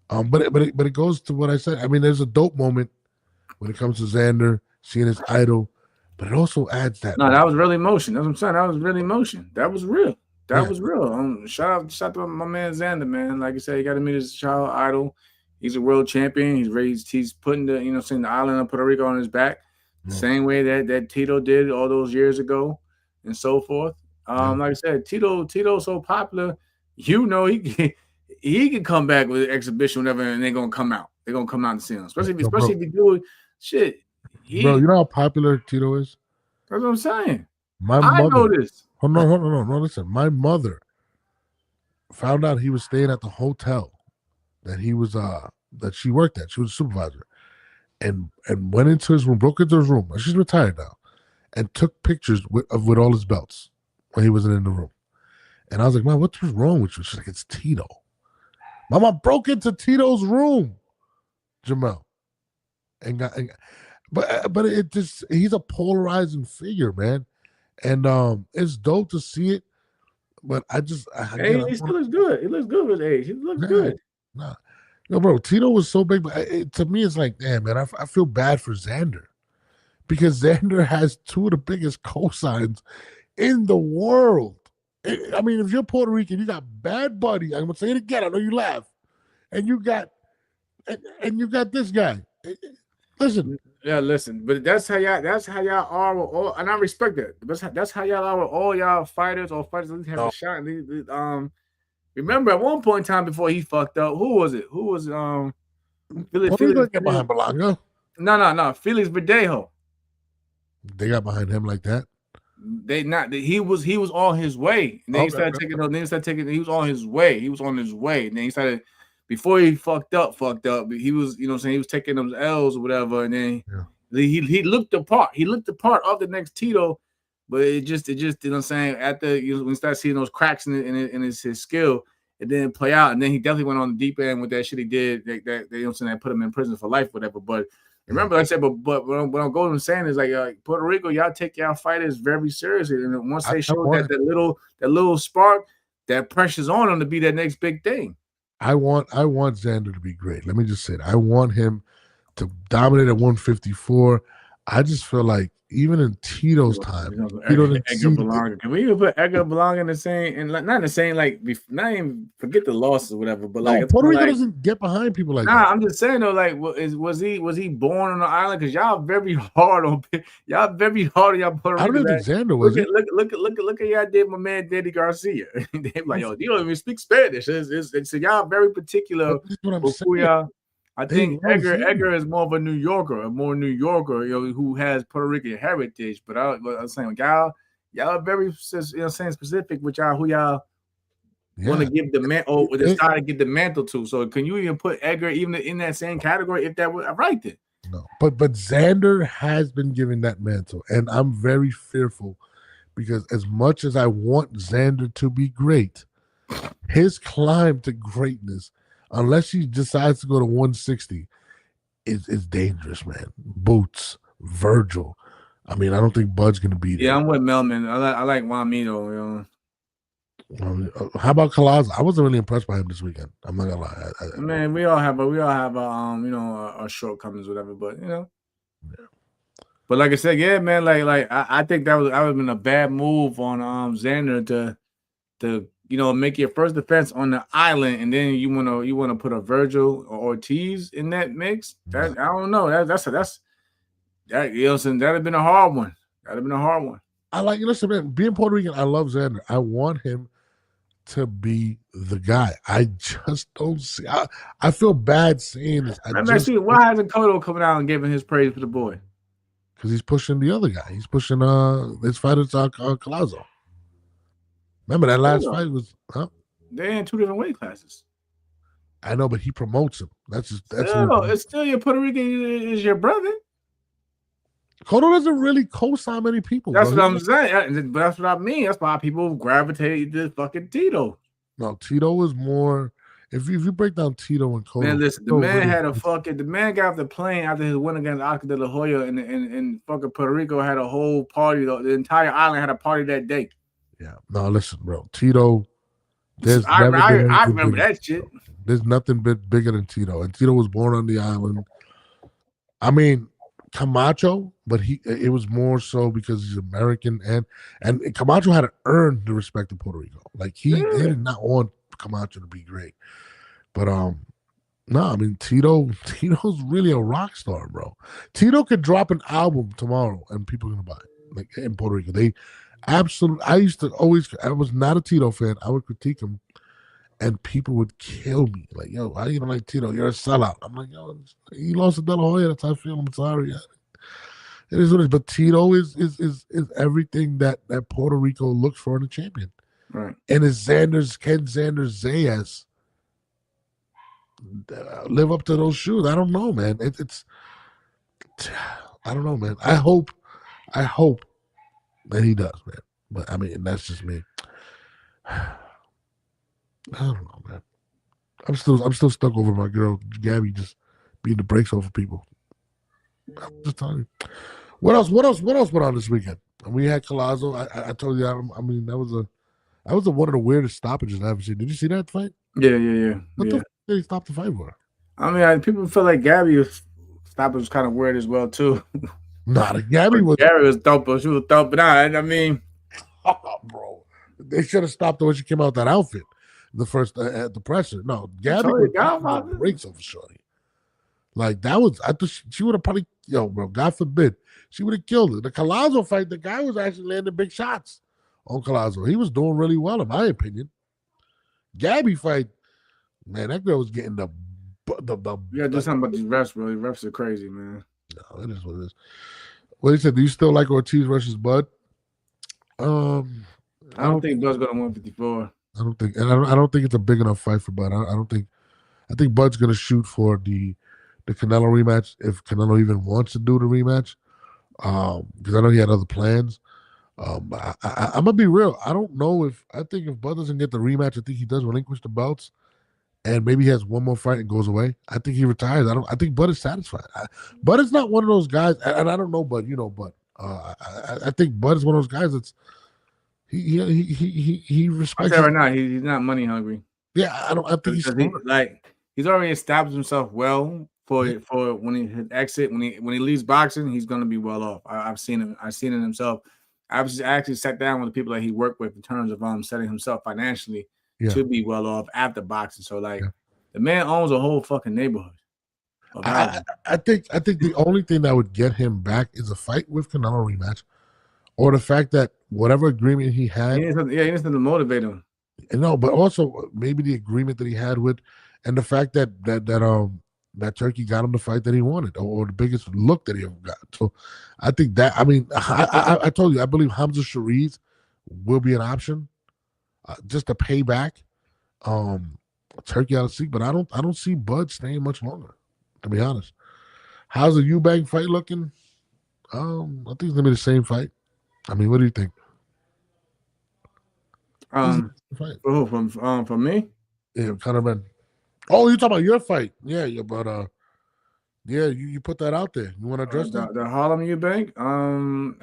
But it goes to what I said. I mean, there's a dope moment when it comes to Xander seeing his idol, but it also adds that. No, that was really emotion. That's what I'm saying. That was really emotion. That was real. That was real. Shout out to my man Xander, man. Like I said, he got to meet his child idol. He's a world champion. He's putting the, you know, saying the island of Puerto Rico on his back, the same way that Tito did all those years ago, and so forth. Like I said, Tito's so popular, you know, he can come back with an exhibition, whatever, and they're gonna come out. They're gonna come out and see him, especially if you do shit. Bro, you know how popular Tito is? That's what I'm saying. I know this. Hold on. No, listen. My mother found out he was staying at the hotel that he was that she worked at. She was a supervisor, and went into his room, broke into his room. She's retired now, and took pictures with all his belts when he wasn't in the room. And I was like, "Mom, what's wrong with you?" She's like, "It's Tito." Mama broke into Tito's room, Jamel, but it just, he's a polarizing figure, man, and it's dope to see it. But he still looks good. He looks good with age. He looks good. Nah. No, bro, Tito was so big, but to me, it's like, damn, man, I feel bad for Xander because Xander has two of the biggest cosigns in the world. I mean, if you're Puerto Rican, you got Bad Buddy. I'm gonna say it again. I know you laugh, and you got this guy. Listen, but that's how y'all are with all, and I respect that. That's how y'all are with all y'all fighters. All fighters at least have a shot. Remember at one point in time before he fucked up, who was it? Felix get behind Berlanga. No, Felix Verdejo. They got behind him like that. He was on his way. And then he started taking. He was on his way. And then he started, before he fucked up. He was, you know what I'm saying, he was taking those L's or whatever. And then he looked the part. He looked the part of the next Tito, but it just, you know what I'm saying, after when you start seeing those cracks in his skill, it didn't play out. And then he definitely went on the deep end with that shit he did. That you know what I'm saying, that put him in prison for life, whatever. But remember, like I said, but what I'm going and saying is, like, Puerto Rico, y'all take y'all fighters very seriously, and once they show that little spark, that pressure's on them to be that next big thing. I want Xander to be great. Let me just say that. I want him to dominate at 154. I just feel like even in Tito's time, can we even put Edgar Belonga in the same, and not in the same, like, not even forget the losses or whatever, but like Puerto Rico doesn't get behind people like that. I'm just saying though, like, was he born on the island? Because y'all very hard on y'all Puerto Rico. I don't think Xander was. Look at y'all did my man Danny Garcia. They like, yo, you don't even speak Spanish. So y'all very particular with who y'all. I think Edgar is more of a New Yorker, you know, who has Puerto Rican heritage. But I was saying, y'all are very, you know, saying specific with y'all who y'all want to give the mantle, or decide to give the mantle to. So can you even put Edgar even in that same category if that was right then? No, but Xander has been given that mantle, and I'm very fearful because as much as I want Xander to be great, his climb to greatness, unless he decides to go to 160, is dangerous, man. Boots, Virgil. I mean, I don't think Bud's going to beat him. Yeah, I'm with Melman. I like Juanito, you know. How about Collazo? I wasn't really impressed by him this weekend. I'm not gonna lie. Man, we all have you know, our shortcomings, whatever. But you know, But like I said, yeah, man, like I think that would have been a bad move on Xander to you know, make your first defense on the island, and then you wanna put a Virgil or Ortiz in that mix. That I don't know. That's you know what I'm saying, that'd have been a hard one. I like, listen, man, being Puerto Rican, I love Xander. I want him to be the guy. I just don't see. I feel bad saying this. Why hasn't Cotto coming out and giving his praise for the boy? Because he's pushing the other guy. He's pushing his fighter, Collazo. Remember that last fight was, They're in two different weight classes. I know, but he promotes him. That's it's still your Puerto Rican is your brother. Cotto doesn't really co-sign many people. That's what I'm saying. But that's what I mean. That's why people gravitate to fucking Tito. No, Tito is more. if you break down Tito and Cotto, Man, listen, the Cotto man really- had the man got off the plane after his win against Oscar De La Hoya, and fucking Puerto Rico had a whole party. The entire island had a party that day. Yeah. No, listen, bro. Tito, there's I never been anything remember bigger. that shit. There's nothing bigger than Tito, and Tito was born on the island. I mean, Camacho, but it was more so because he's American, and Camacho had to earn the respect of Puerto Rico. Like they did not want Camacho to be great, but no, I mean Tito's really a rock star, bro. Tito could drop an album tomorrow and people are gonna buy it. Like in Puerto Rico, they absolutely. I was not a Tito fan. I would critique him, and people would kill me. Like, yo, how you don't like Tito? You're a sellout. I'm like, yo, he lost to De La Hoya. That's how I feel. I'm sorry. It is what it is. But Tito is everything that Puerto Rico looks for in a champion. Right. And is Ken Sanders Zayas live up to those shoes? I don't know, man. It's I don't know, man. I hope that he does, man. But I mean, that's just me. I don't know, man. I'm still stuck over my girl Gabby just beating the brakes off of people. I'm just telling you. What else went on this weekend? And we had Collazo. I told you. I mean, that was one of the weirdest stoppages I've ever seen. Did you see that fight? Yeah. What the f did he stop the fight for? I mean, people feel like Gabby's stoppage was kind of weird as well too. Nah, Gabby was dope. She was dope, but I mean, bro, they should have stopped her when she came out that outfit. The first at the presser. No, Gabby was breaks over shorty. Like that was, I thought she would have probably, bro, God forbid, she would have killed her. The Collazo fight, the guy was actually landing big shots on Collazo. He was doing really well, in my opinion. Gabby fight, man, that girl was getting the. You gotta do something about these refs, bro. These refs are crazy, man. No, it is what it is. Well, he said, do you still like Ortiz versus Bud? I don't think Bud's gonna win 54. I don't think it's a big enough fight for Bud. I think Bud's gonna shoot for the Canelo rematch if Canelo even wants to do the rematch. Because I know he had other plans. I'm gonna be real. I don't know I think if Bud doesn't get the rematch, I think he does relinquish the belts, and maybe he has one more fight and goes away. I think he retires. I think Bud is satisfied. Bud is not one of those guys, and I don't know Bud. You know Bud. I think Bud is one of those guys that's he respects. Right now, he's not money hungry. Yeah, I think he's already established himself well for when he exit when he leaves boxing, he's gonna be well off. I've seen him. I've seen it himself. I've actually sat down with the people that he worked with in terms of setting himself financially to be well off after boxing. So the man owns a whole fucking neighborhood. I think the only thing that would get him back is a fight with Canelo rematch, or the fact that whatever agreement he had, he needs to motivate him. No, but also maybe the agreement that he had with, and the fact that Turkey got him the fight that he wanted, or the biggest look that he ever got. So I think that, I mean, I told you, I believe Hamza Shariz will be an option, just to pay back Turkey out of seat. But I don't see Bud staying much longer, to be honest. How's the Eubank fight looking? I think it's gonna be the same fight. I mean, what do you think? For me? Yeah, kind of been. Oh, you talking about your fight? Yeah, but yeah, you put that out there. You want to address that? The Harlem Eubank. I'm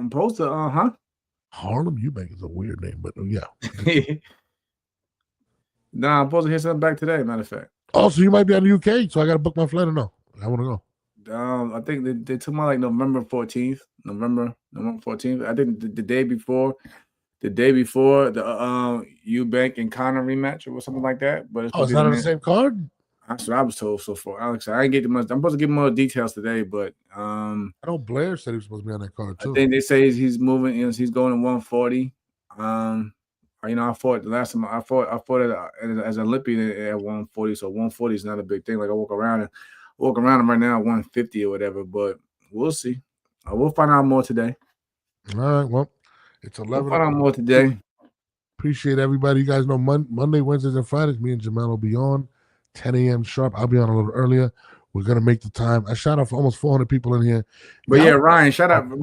supposed to. Harlem Eubank is a weird name, but yeah. Nah, I'm supposed to hear something back today. Matter of fact. Oh, so you might be on the UK, so I got to book my flight or no? I want to go. I think they took my November 14th. November 14th. I think the day before the Eubank and Conor rematch or something like that. But it's not on the same card? That's what I was told so far. Alex, I didn't get the much. I'm supposed to get more details today, but I know Blair said he was supposed to be on that card too. I think they say he's moving. He's going to 140. I fought the last time. I fought as an Olympian at 140. So 140 is not a big thing. Like I walk around him right now at 150 or whatever. But we'll see. We'll find out more today. All right. Well, it's 11. We'll find out more today. Appreciate everybody. You guys know Monday, Wednesdays, and Fridays, me and Jamal will be on 10 a.m. sharp. I'll be on a little earlier. We're gonna make the time. I shout out for almost 400 people in here. But yeah, Ryan, shout out to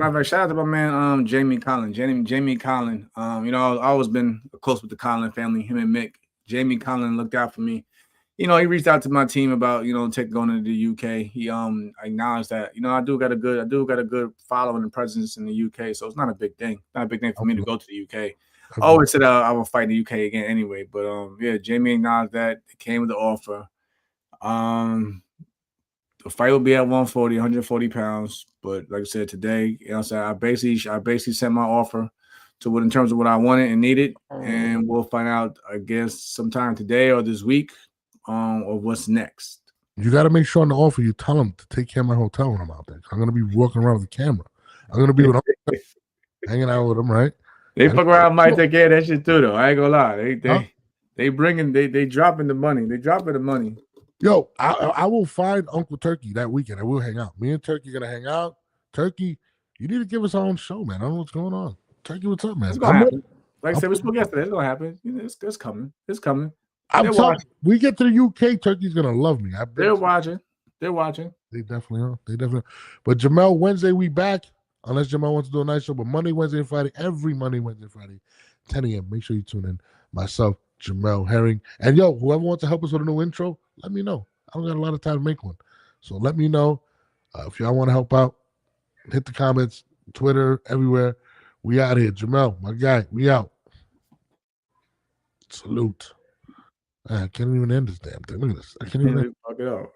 my man Jamie Collin. Jamie Collin. I've always been close with the Collin family. Him and Mick Jamie Conlon looked out for me. You know, he reached out to my team about, you know, going to the UK. He acknowledged that, you know, I do got a good following and presence in the UK, so it's not a big thing. Not a big thing for me to go to the UK. I always said I will fight in the UK again anyway, but yeah, Jamie acknowledged that. It came with the offer. The fight will be at 140 pounds, but like I said today, you know, what I'm saying, I basically sent my offer to what in terms of what I wanted and needed, and we'll find out, I guess, sometime today or this week. Or what's next. You got to make sure on the offer you tell them to take care of my hotel when I'm out there. I'm going to be walking around with the camera. I'm going to be with them, hanging out with them, right? They fuck around, might take care of that shit too, though. I ain't gonna lie. They dropping the money. They dropping the money. Yo, I will find Uncle Turkey that weekend. I will hang out. Me and Turkey gonna hang out. Turkey, you need to give us our own show, man. I don't know what's going on. Turkey, what's up, man? It's gonna happen. Like I said, we spoke yesterday. It's gonna happen. You know, it's coming. It's coming. I'm telling you, we get to the UK, Turkey's gonna love me. They're watching. They're watching. They definitely are. They definitely are. But Jamel, Wednesday we back. Unless Jamel wants to do a night show, but Monday, Wednesday, and Friday, every Monday, Wednesday, Friday, 10 a.m. Make sure you tune in. Myself, Jamel Herring, and yo, whoever wants to help us with a new intro, let me know. I don't got a lot of time to make one, so let me know if y'all want to help out. Hit the comments, Twitter, everywhere. We out here, Jamel, my guy. We out. Salute. I can't even end this damn thing. Look at this. I can't even fuck it up.